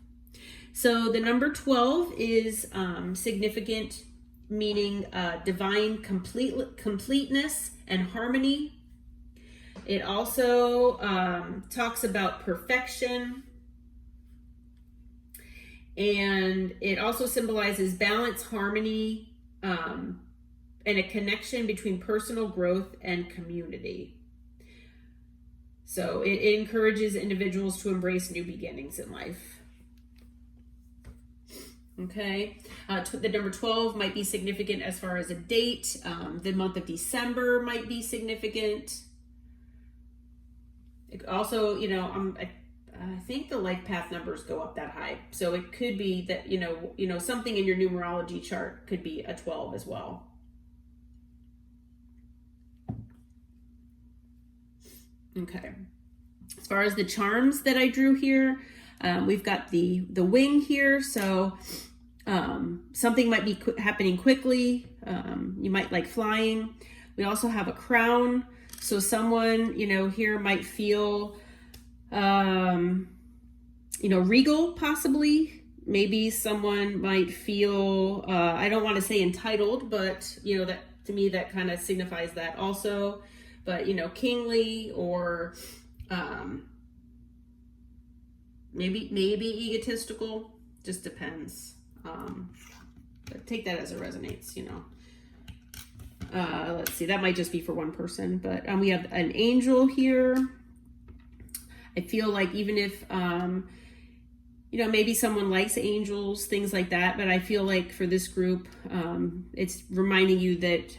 So the number 12 is significant, meaning divine completeness and harmony. It also talks about perfection. And it also symbolizes balance, harmony, and a connection between personal growth and community. So it encourages individuals to embrace new beginnings in life. Okay, the number 12 might be significant as far as a date. The month of December might be significant. It also, you know, I think the life path numbers go up that high. So it could be that, you know, something in your numerology chart could be a 12 as well. Okay. As far as the charms that I drew here, we've got the wing here. So something might be happening quickly. You might like flying. We also have a crown. So someone, you know, here might feel, you know, regal possibly. Maybe someone might feel, I don't want to say entitled, but, you know, that to me, that kind of signifies that also. But, you know, kingly or maybe egotistical, just depends. But take that as it resonates, you know. Let's see, that might just be for one person, but we have an angel here. I feel like even if, you know, maybe someone likes angels, things like that, but I feel like for this group, it's reminding you that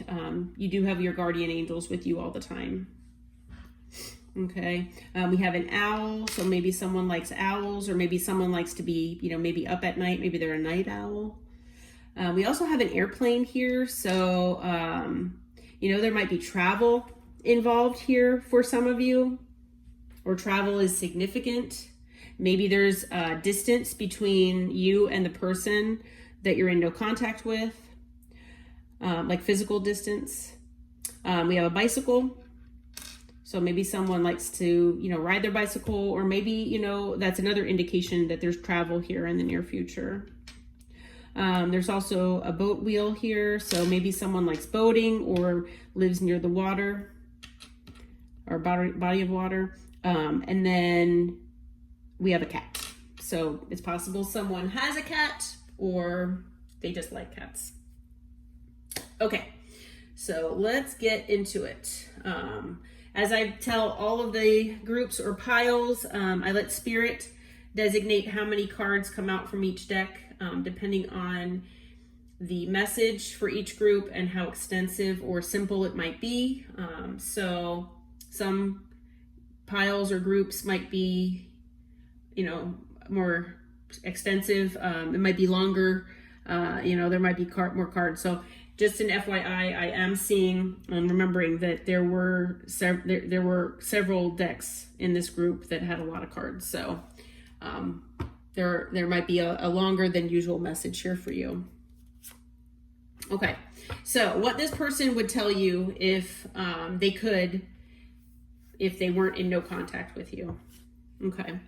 you do have your guardian angels with you all the time. Okay, we have an owl, so maybe someone likes owls, or maybe someone likes to be, you know, maybe up at night, maybe they're a night owl. We also have an airplane here, so, you know, there might be travel involved here for some of you, or travel is significant. Maybe there's a distance between you and the person that you're in no contact with, like physical distance. We have a bicycle. So maybe someone likes to, ride their bicycle, or maybe, that's another indication that there's travel here in the near future. There's also a boat wheel here. So maybe someone likes boating or lives near the water or body of water. And then we have a cat. So it's possible someone has a cat or they just like cats. Okay, so let's get into it. As I tell all of the groups or piles, I let Spirit designate how many cards come out from each deck, depending on the message for each group and how extensive or simple it might be. So some piles or groups might be, more extensive. It might be longer. There might be more cards. So just an FYI, I am seeing and remembering that there were several decks in this group that had a lot of cards. So there might be a longer than usual message here for you. Okay, so what this person would tell you if they weren't in no contact with you. Okay,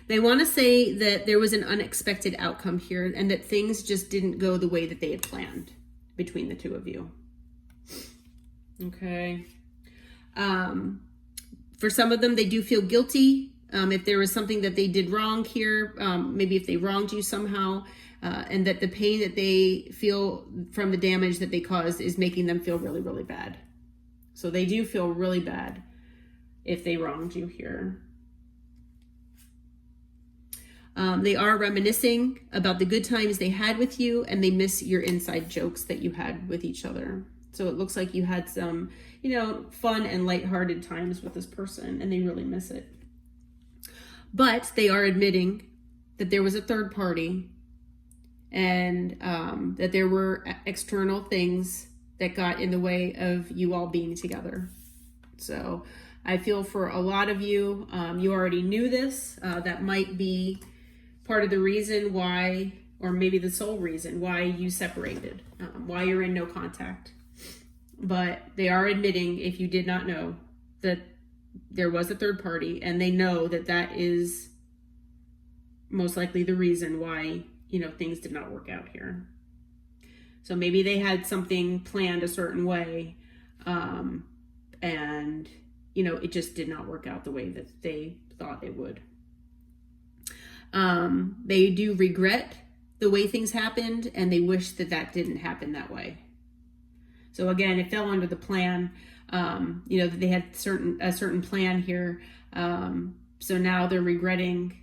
they want to say that there was an unexpected outcome here and that things just didn't go the way that they had planned between the two of you. Okay. For some of them, they do feel guilty. If there was something that they did wrong here, maybe if they wronged you somehow, and that the pain that they feel from the damage that they caused is making them feel really, really bad. So they do feel really bad if they wronged you here. They are reminiscing about the good times they had with you, and they miss your inside jokes that you had with each other. So it looks like you had some, fun and lighthearted times with this person, and they really miss it. But they are admitting that there was a third party, and that there were external things that got in the way of you all being together. So I feel for a lot of you, you already knew this. That might be part of the reason why, or maybe the sole reason why you separated, why you're in no contact. But they are admitting, if you did not know, that there was a third party, and they know that that is most likely the reason why, things did not work out here. So maybe they had something planned a certain way, and, it just did not work out the way that they thought it would. They do regret the way things happened, and they wish that didn't happen that way. So again, it fell under the plan, that they had a certain plan here. So now they're regretting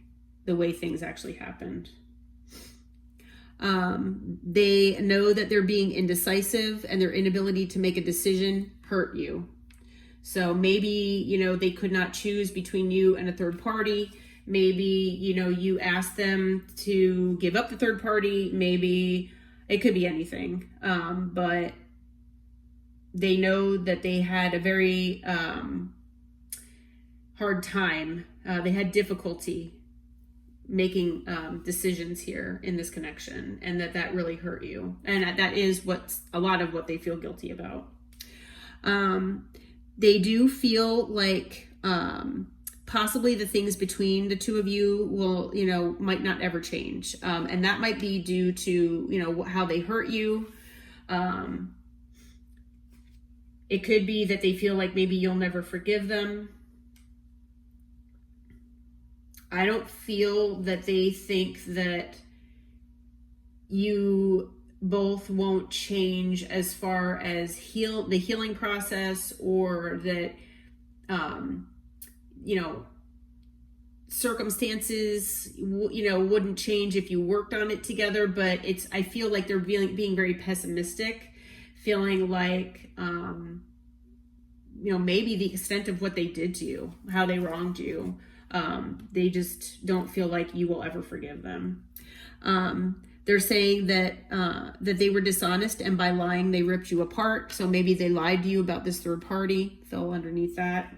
the way things actually happened. They know that they're being indecisive, and their inability to make a decision hurt you. So maybe, they could not choose between you and a third party. Maybe, you asked them to give up the third party. Maybe it could be anything. But they know that they had a very hard time. They had difficulty making decisions here in this connection, and that really hurt you. And that is a lot of what they feel guilty about. They do feel like possibly the things between the two of you will, might not ever change. And that might be due to, how they hurt you. It could be that they feel like maybe you'll never forgive them. I don't feel that they think that you both won't change as far as the healing process, or that, circumstances, wouldn't change if you worked on it together. But I feel like they're being very pessimistic, feeling like, maybe the extent of what they did to you, how they wronged you, they just don't feel like you will ever forgive them. They're saying that that they were dishonest, and by lying they ripped you apart. So maybe they lied to you about this third party. Fell underneath that.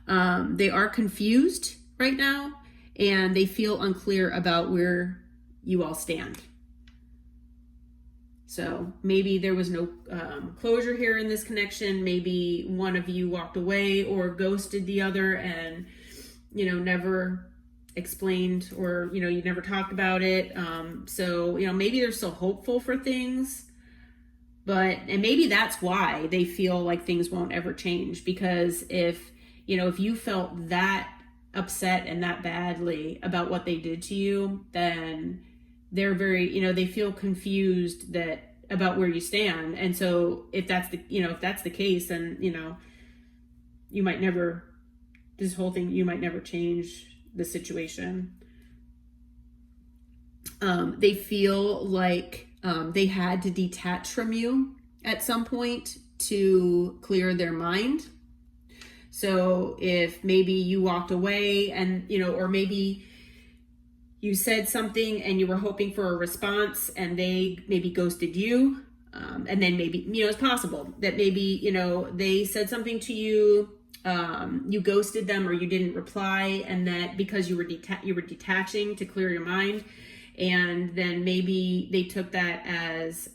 They are confused right now, and they feel unclear about where you all stand. So maybe there was no closure here in this connection. Maybe one of you walked away or ghosted the other and, you know, never explained, or, you know, you never talked about it. So, you know, maybe they're still hopeful for things, and maybe that's why they feel like things won't ever change. Because if, you know, if you felt that upset and that badly about what they did to you, then they're very, you know, they feel confused about where you stand. And so if that's the case, then, you know, you might never change the situation. They feel like they had to detach from you at some point to clear their mind. So if maybe you walked away and, you know, or maybe you said something and you were hoping for a response and they maybe ghosted you. And then maybe, you know, it's possible that maybe, you know, they said something to you, you ghosted them or you didn't reply, and that because you were detaching to clear your mind, and then maybe they took that as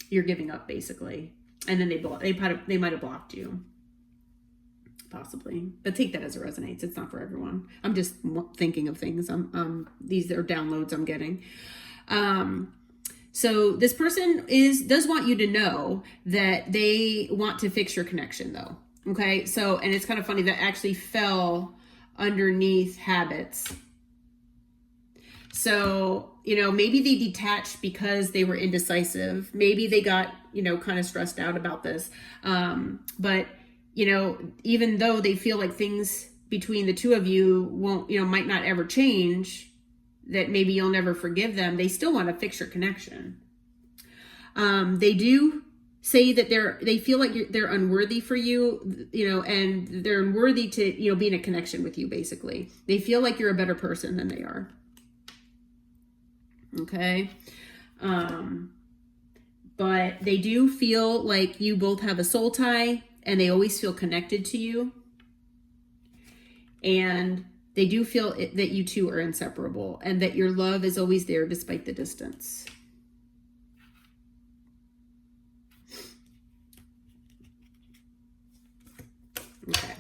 you're giving up, basically, and then they might have blocked you. Possibly, but take that as it resonates. It's not for everyone. I'm just thinking of things. These are downloads I'm getting. So this person does want you to know that they want to fix your connection, though. Okay. So, and it's kind of funny that actually fell underneath habits. So, you know, maybe they detached because they were indecisive. Maybe they got, you know, kind of stressed out about this. But you know, even though they feel like things between the two of you won't, you know, might not ever change, that maybe you'll never forgive them, they still want to fix your connection. They do say that they feel like they're unworthy for you, you know, and they're unworthy to, you know, be in a connection with you, basically. They feel like you're a better person than they are. Okay. But they do feel like you both have a soul tie, and they always feel connected to you. And they do feel that you two are inseparable, and that your love is always there despite the distance. Okay.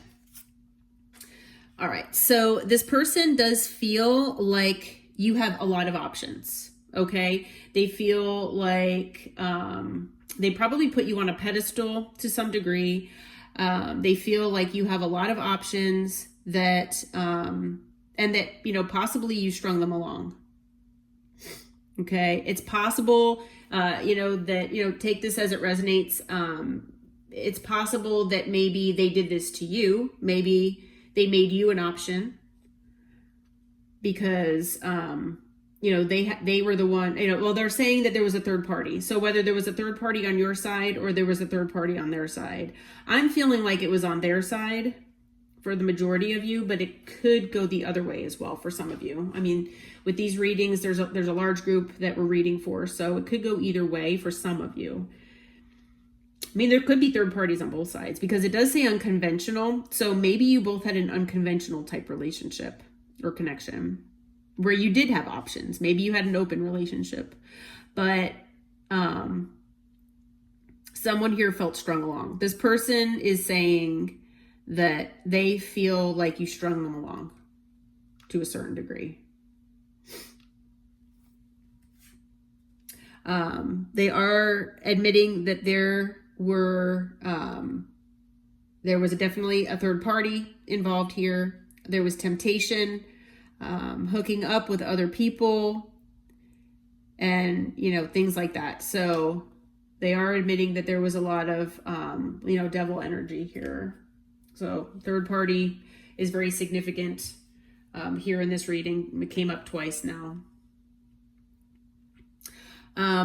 All right. So this person does feel like you have a lot of options. Okay. They feel like, they probably put you on a pedestal to some degree. They feel like you have a lot of options that, and that, you know, possibly you strung them along. Okay. It's possible, you know, that, you know, take this as it resonates. It's possible that maybe they did this to you. Maybe they made you an option because, you know, they were the one, you know, well, they're saying that there was a third party. So whether there was a third party on your side or there was a third party on their side, I'm feeling like it was on their side for the majority of you, but it could go the other way as well for some of you. I mean, with these readings, there's a large group that we're reading for, so it could go either way for some of you. I mean, there could be third parties on both sides because it does say unconventional. So maybe you both had an unconventional type relationship or connection, where you did have options. Maybe you had an open relationship, but someone here felt strung along. This person is saying that they feel like you strung them along to a certain degree. They are admitting that there was definitely a third party involved here. There was temptation, hooking up with other people, and, you know, things like that. So they are admitting that there was a lot of, you know, devil energy here. So third party is very significant here in this reading. It came up twice now.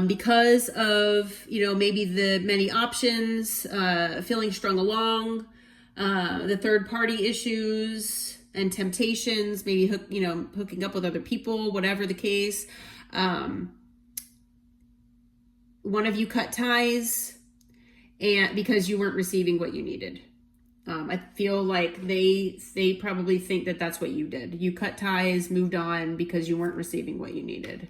Because of, you know, maybe the many options, feeling strung along, the third party issues, and temptations, maybe hooking up with other people, whatever the case. One of you cut ties and because you weren't receiving what you needed. I feel like they probably think that that's what you did. You cut ties, moved on because you weren't receiving what you needed.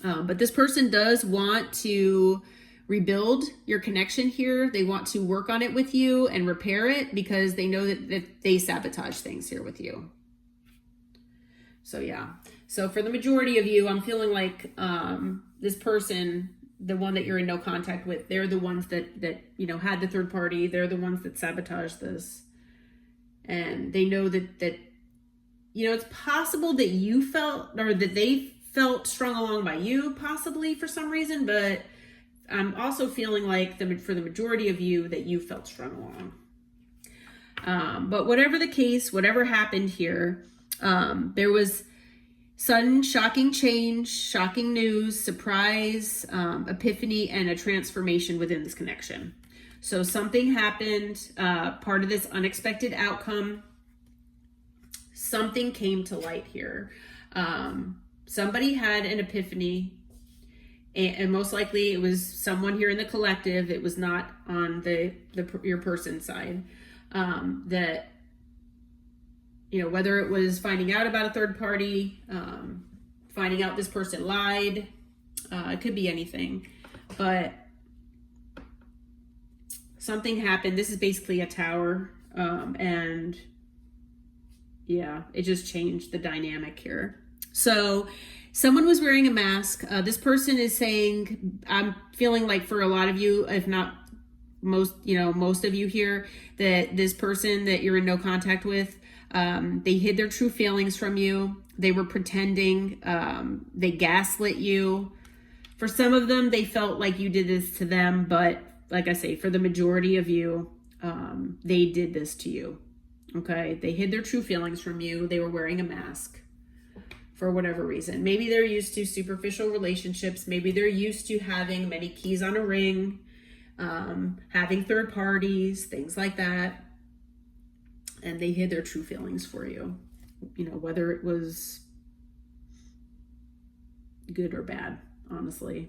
But this person does want to rebuild your connection here. They want to work on it with you and repair it because they know that they sabotage things here with you. So yeah. So for the majority of you, I'm feeling like this person, the one that you're in no contact with, they're the ones that had the third party. They're the ones that sabotaged this. And they know that it's possible that you felt, or that they felt strung along by you possibly for some reason, but I'm also feeling like for the majority of you that you felt strung along. But whatever the case, whatever happened here, there was sudden shocking change, shocking news, surprise, epiphany, and a transformation within this connection. So something happened, part of this unexpected outcome, something came to light here. Somebody had an epiphany, and most likely it was someone here in the collective. It was not on your person side. That, whether it was finding out about a third party, finding out this person lied, it could be anything, but something happened. This is basically a tower, and yeah, it just changed the dynamic here. So someone was wearing a mask. This person is saying, I'm feeling like for a lot of you, if not most of you here, that this person that you're in no contact with, they hid their true feelings from you. They were pretending, they gaslit you. For some of them, they felt like you did this to them, but like I say, for the majority of you, they did this to you. Okay. They hid their true feelings from you. They were wearing a mask for whatever reason. Maybe they're used to superficial relationships. Maybe they're used to having many keys on a ring, having third parties, things like that. And they hid their true feelings for you, whether it was good or bad, honestly.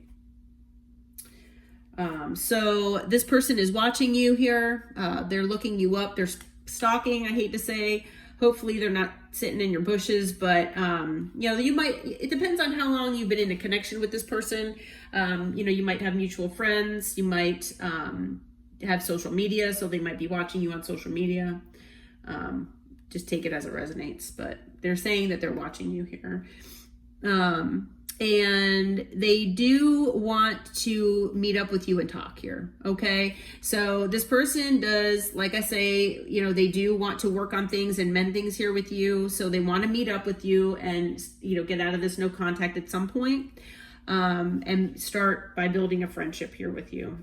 So this person is watching you here. They're looking you up. They're stalking, I hate to say. Hopefully they're not sitting in your bushes, but, it depends on how long you've been in a connection with this person. You might have mutual friends. You might have social media, so they might be watching you on social media. Just take it as it resonates, but they're saying that they're watching you here. And they do want to meet up with you and talk here. Okay. So this person does, like I say, they do want to work on things and mend things here with you. So they want to meet up with you and, get out of this no contact at some point, and start by building a friendship here with you.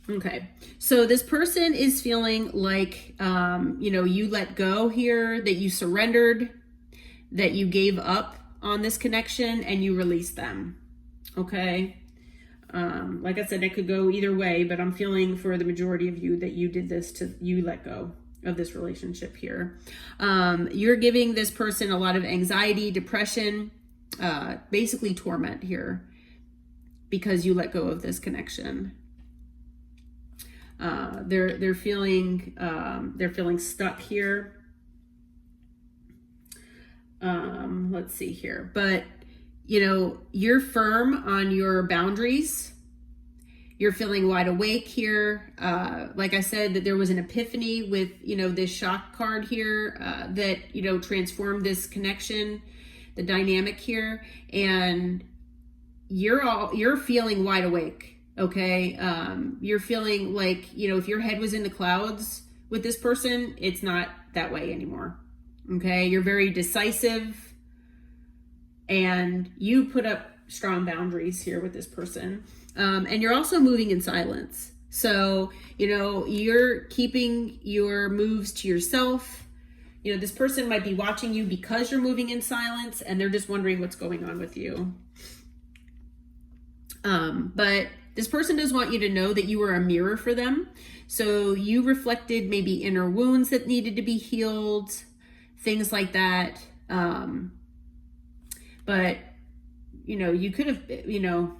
Okay, so this person is feeling like, you let go here, that you surrendered, that you gave up on this connection and you released them. Okay. Like I said, it could go either way, but I'm feeling for the majority of you that you did this you let go of this relationship here. You're giving this person a lot of anxiety, depression, basically torment here because you let go of this connection. They're feeling stuck here. Let's see here, but you're firm on your boundaries. You're feeling wide awake here. Like I said, that there was an epiphany with, this shock card here, that, transformed this connection, the dynamic here, and you're feeling wide awake. Okay. You're feeling like, if your head was in the clouds with this person, it's not that way anymore. Okay. You're very decisive and you put up strong boundaries here with this person. And you're also moving in silence. So, you're keeping your moves to yourself. This person might be watching you because you're moving in silence and they're just wondering what's going on with you. But this person does want you to know that you are a mirror for them. So you reflected maybe inner wounds that needed to be healed, things like that. But, you could have,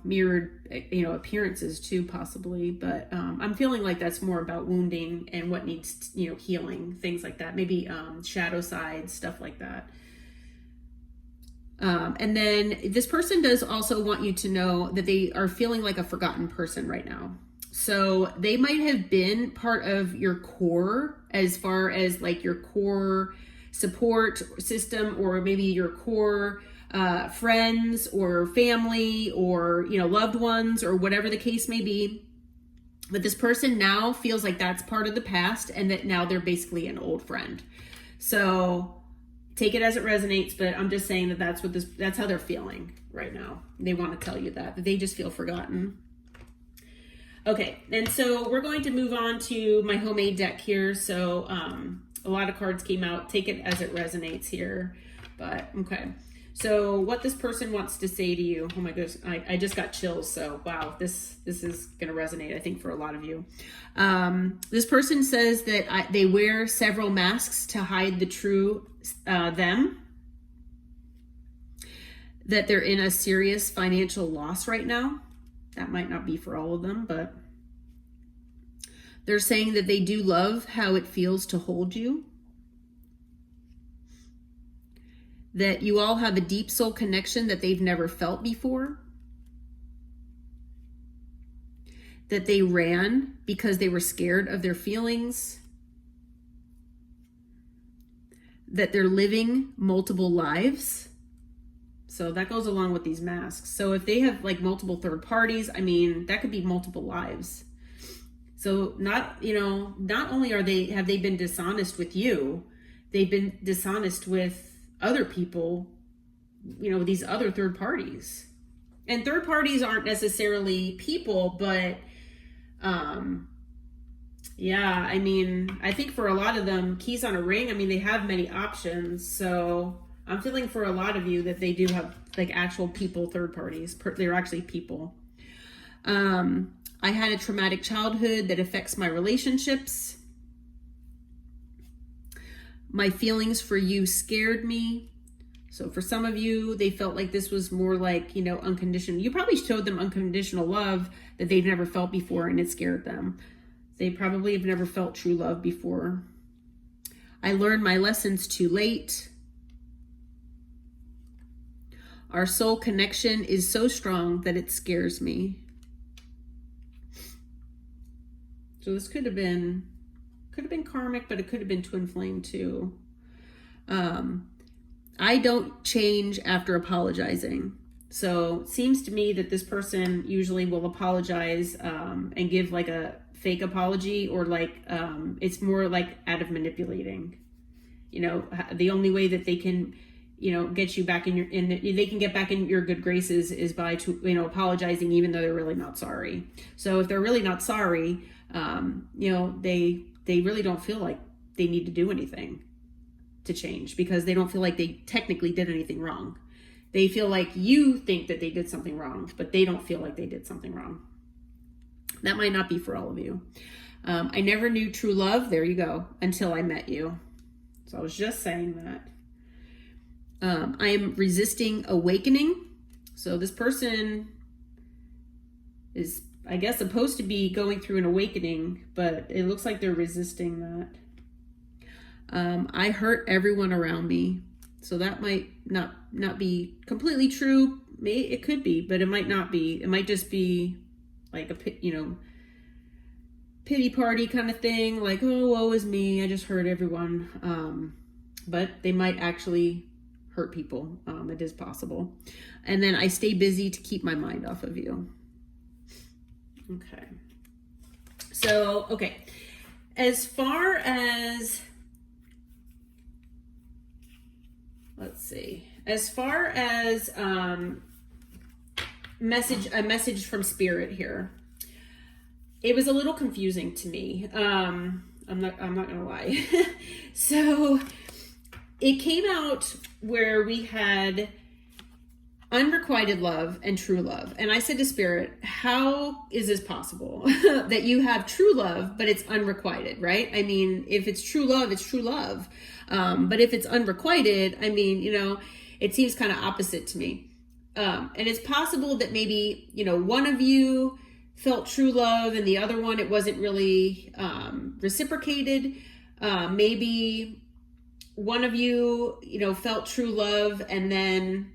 mirrored, appearances too, possibly. But I'm feeling like that's more about wounding and what needs, healing, things like that. Maybe shadow sides, stuff like that. And then this person does also want you to know that they are feeling like a forgotten person right now. So they might have been part of your core, as far as like your core support system, or maybe your core friends or family, or loved ones, or whatever the case may be. But this person now feels like that's part of the past, and that now they're basically an old friend. So take it as it resonates, but I'm just saying that that's how they're feeling right now. They want to tell you that they just feel forgotten. Okay, and so we're going to move on to my homemade deck here. So a lot of cards came out. Take it as it resonates here. But okay, so what this person wants to say to you. Oh my goodness, I just got chills. So wow, this is going to resonate, I think, for a lot of you. This person says that they wear several masks to hide the true them, that they're in a serious financial loss right now. That might not be for all of them, but they're saying that they do love how it feels to hold you, that you all have a deep soul connection that they've never felt before, that they ran because they were scared of their feelings, that they're living multiple lives. So that goes along with these masks. So if they have like multiple third parties, I mean, that could be multiple lives. So not only have they been dishonest with you, they've been dishonest with other people, these other third parties. And third parties aren't necessarily people, but yeah, I mean, I think for a lot of them, keys on a ring, I mean, they have many options. So I'm feeling for a lot of you that they do have like actual people, third parties. They're actually people. I had a traumatic childhood that affects my relationships. My feelings for you scared me. So for some of you, they felt like this was more like, unconditional. You probably showed them unconditional love that they've never felt before, and it scared them. They probably have never felt true love before. I learned my lessons too late. Our soul connection is so strong that it scares me. So this could have been karmic, but it could have been twin flame too. I don't change after apologizing. So it seems to me that this person usually will apologize and give like a fake apology, or like it's more like out of manipulating. The only way that they can get you back they can get back in your good graces is by apologizing, even though they're really not sorry. So if they're really not sorry, they really don't feel like they need to do anything to change, because they don't feel like they technically did anything wrong. They feel like you think that they did something wrong, but they don't feel like they did something wrong. That might not be for all of you. I never knew true love. There you go. Until I met you. So I was just saying that. I am resisting awakening. So this person is, I guess, supposed to be going through an awakening, but it looks like they're resisting that. I hurt everyone around me. So that might not be completely true. It could be, but it might not be. It might just be like a pity party kind of thing. Like, oh, woe is me. I just hurt everyone. But they might actually hurt people. It is possible. And then I stay busy to keep my mind off of you. Okay. So, okay. As far as, let's see. As far as a message from spirit here. It was a little confusing to me. I'm not gonna lie. So it came out where we had unrequited love and true love. And I said to Spirit, how is this possible that you have true love, but it's unrequited, right? I mean, if it's true love, it's true love. But if it's unrequited, I mean, it seems kind of opposite to me. And it's possible that maybe, one of you felt true love and the other one, it wasn't really reciprocated. Maybe one of you, felt true love, and then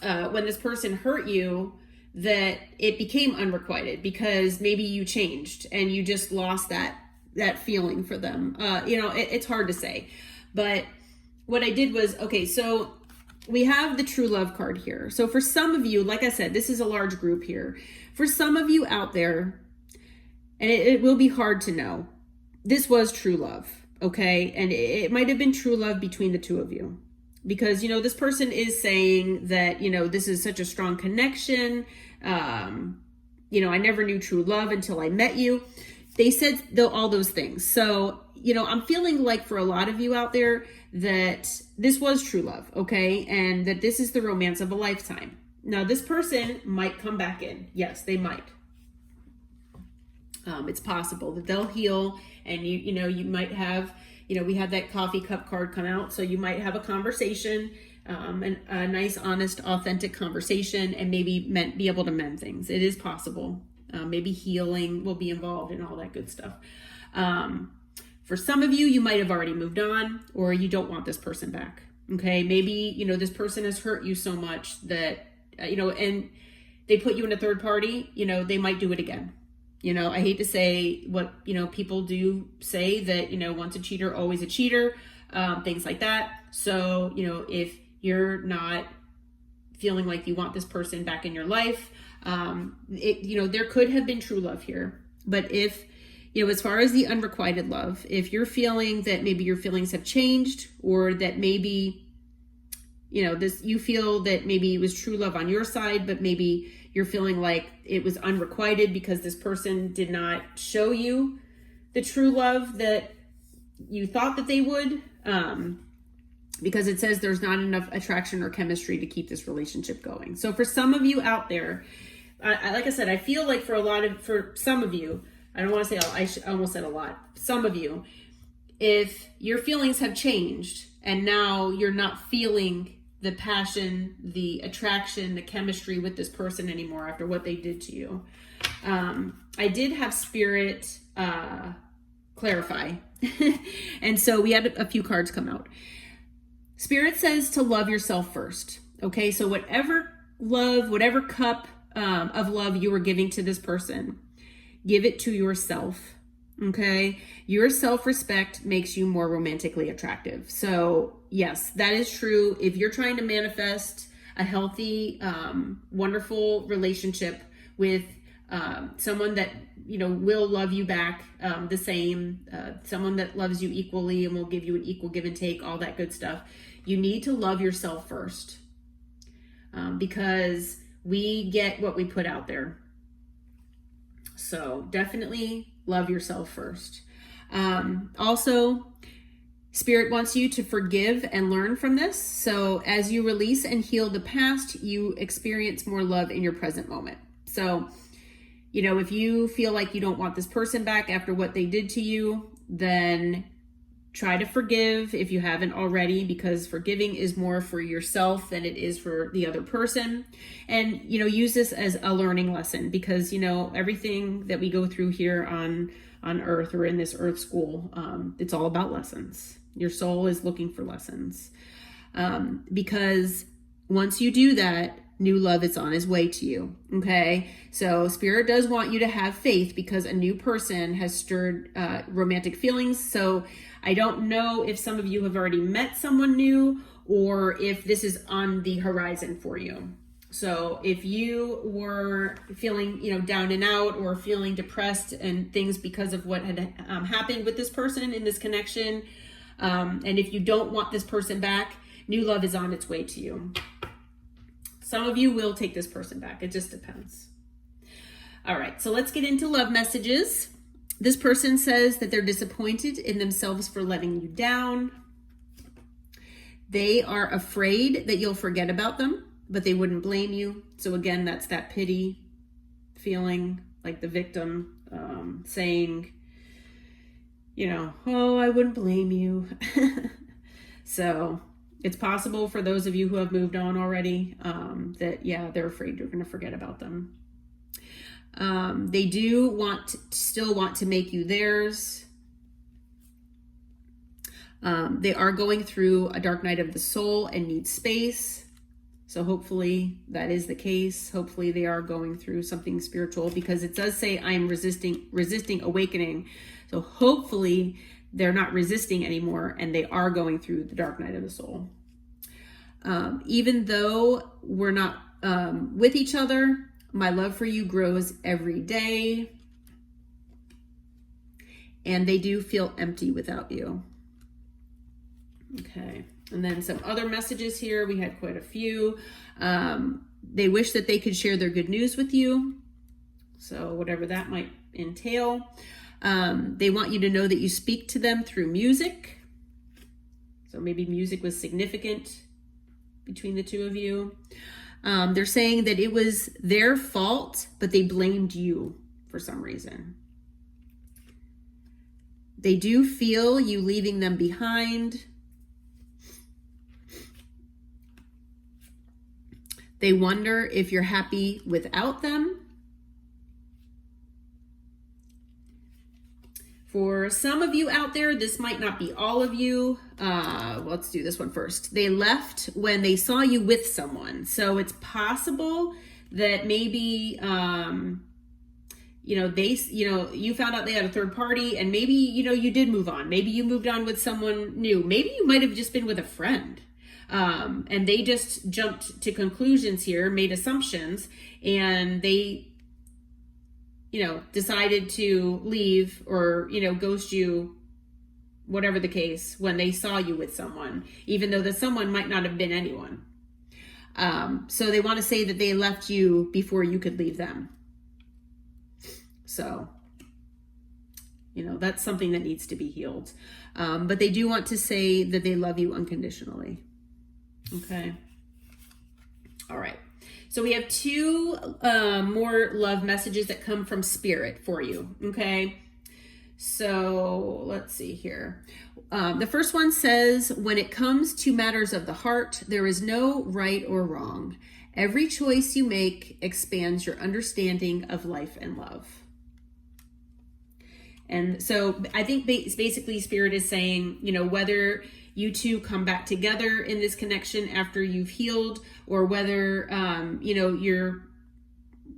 when this person hurt you, that it became unrequited because maybe you changed and you just lost that feeling for them. It's hard to say. But what I did was, okay, so we have the true love card here. So for some of you, like I said, this is a large group here. For some of you out there, and it will be hard to know, this was true love, okay? And it might have been true love between the two of you. Because, this person is saying that, this is such a strong connection. I never knew true love until I met you. They said all those things. So, I'm feeling like for a lot of you out there that this was true love, okay? And that this is the romance of a lifetime. Now, this person might come back in. Yes, they might. It's possible that they'll heal, and you might have, we had that coffee cup card come out. So you might have a conversation, and a nice, honest, authentic conversation, and maybe be able to mend things. It is possible. Maybe healing will be involved and all that good stuff. For some of you, you might have already moved on, or you don't want this person back. Okay. Maybe, this person has hurt you so much that, and they put you in a third party, they might do it again. I hate to say what, people do say that, once a cheater, always a cheater, things like that. So, if you're not feeling like you want this person back in your life, there could have been true love here. But if, as far as the unrequited love, if you're feeling that maybe your feelings have changed, or that maybe, you feel that maybe it was true love on your side, but maybe you're feeling like it was unrequited because this person did not show you the true love that you thought that they would, because it says there's not enough attraction or chemistry to keep this relationship going. So for some of you out there, like I said, I feel like for some of you, I don't want to say, I almost said a lot. Some of you, if your feelings have changed and now you're not feeling the passion, the attraction, the chemistry with this person anymore after what they did to you. I did have Spirit clarify. And so we had a few cards come out. Spirit says to love yourself first. Okay, so whatever cup of love you were giving to this person, give it to yourself. Okay, your self-respect makes you more romantically attractive. So yes, that is true. If you're trying to manifest a healthy, wonderful relationship with someone that will love you back the same, someone that loves you equally and will give you an equal give and take, all that good stuff, you need to love yourself first, because we get what we put out there. So definitely love yourself first. Also, Spirit wants you to forgive and learn from this. So as you release and heal the past, you experience more love in your present moment. So, if you feel like you don't want this person back after what they did to you, then try to forgive if you haven't already, because forgiving is more for yourself than it is for the other person. And, use this as a learning lesson, because, everything that we go through here on earth, or in this earth school, it's all about lessons. Your soul is looking for lessons. Because once you do that, new love is on its way to you. Okay. So Spirit does want you to have faith, because a new person has stirred romantic feelings. So I don't know if some of you have already met someone new, or if this is on the horizon for you. So if you were feeling, down and out, or feeling depressed and things because of what had happened with this person in this connection, and if you don't want this person back, new love is on its way to you. Some of you will take this person back. It just depends. All right, so let's get into love messages. This person says that they're disappointed in themselves for letting you down. They are afraid that you'll forget about them. but they wouldn't blame you. So again, that's that pity feeling, like the victim saying, you know, oh, I wouldn't blame you. So it's possible for those of you who have moved on already that, yeah, they're afraid you're going to forget about them. They do still want to make you theirs. They are going through a dark night of the soul and need space. So hopefully that is the case. Hopefully they are going through something spiritual, because it does say I am resisting awakening. So hopefully they're not resisting anymore and they are going through the dark night of the soul. Even though we're not with each other, my love for you grows every day. And they do feel empty without you. Okay. And then some other messages here. We had quite a few. They wish that they could share their good news with you. So whatever that might entail. They want you to know that you speak to them through music. So maybe music was significant between the two of you. They're saying that it was their fault, but they blamed you for some reason. They do feel you leaving them behind. They wonder if you're happy without them. For some of you out there, this might not be all of you. Let's do this one first. They left when they saw you with someone. So it's possible that maybe, you found out they had a third party, and maybe, you did move on. Maybe you moved on with someone new. Maybe you might have just been with a friend. And they just jumped to conclusions here, made assumptions, and they, decided to leave or, ghost you, whatever the case, when they saw you with someone, even though the someone might not have been anyone. So they want to say that they left you before you could leave them. So, that's something that needs to be healed. But they do want to say that they love you unconditionally. Okay. All right. So we have two more love messages that come from Spirit for you. Okay. So let's see here. The first one says, when it comes to matters of the heart, there is no right or wrong. Every choice you make expands your understanding of life and love. And so I think basically Spirit is saying, whether you two come back together in this connection after you've healed, or whether,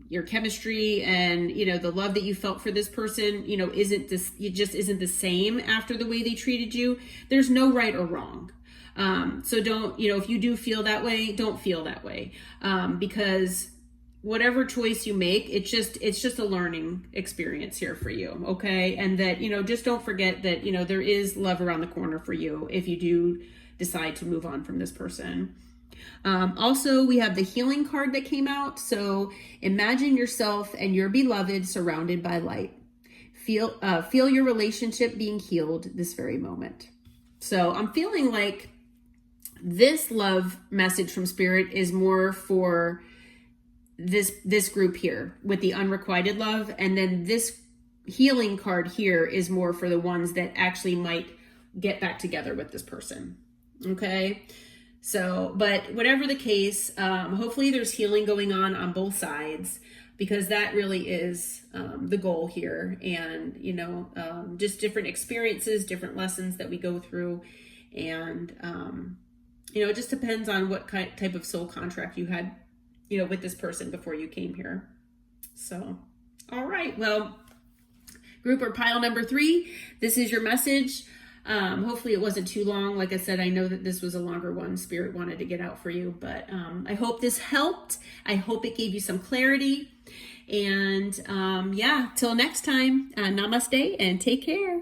your chemistry and, the love that you felt for this person, isn't the same after the way they treated you. There's no right or wrong. So don't, if you do feel that way, don't feel that way. Because whatever choice you make, it's just a learning experience here for you. Okay. And that, just don't forget that, there is love around the corner for you if you do decide to move on from this person. Also, we have the healing card that came out. So imagine yourself and your beloved surrounded by light. Feel your relationship being healed this very moment. So I'm feeling like this love message from Spirit is more for this group here with the unrequited love, and then this healing card here is more for the ones that actually might get back together with this person. Okay. So, but whatever the case, hopefully there's healing going on both sides, because that really is the goal here. And, just different experiences, different lessons that we go through. And, it just depends on what type of soul contract you had, with this person before you came here. So, all right. Well, group or pile number 3, this is your message. Hopefully it wasn't too long. Like I said, I know that this was a longer one. Spirit wanted to get out for you, but I hope this helped. I hope it gave you some clarity. And till next time, namaste and take care.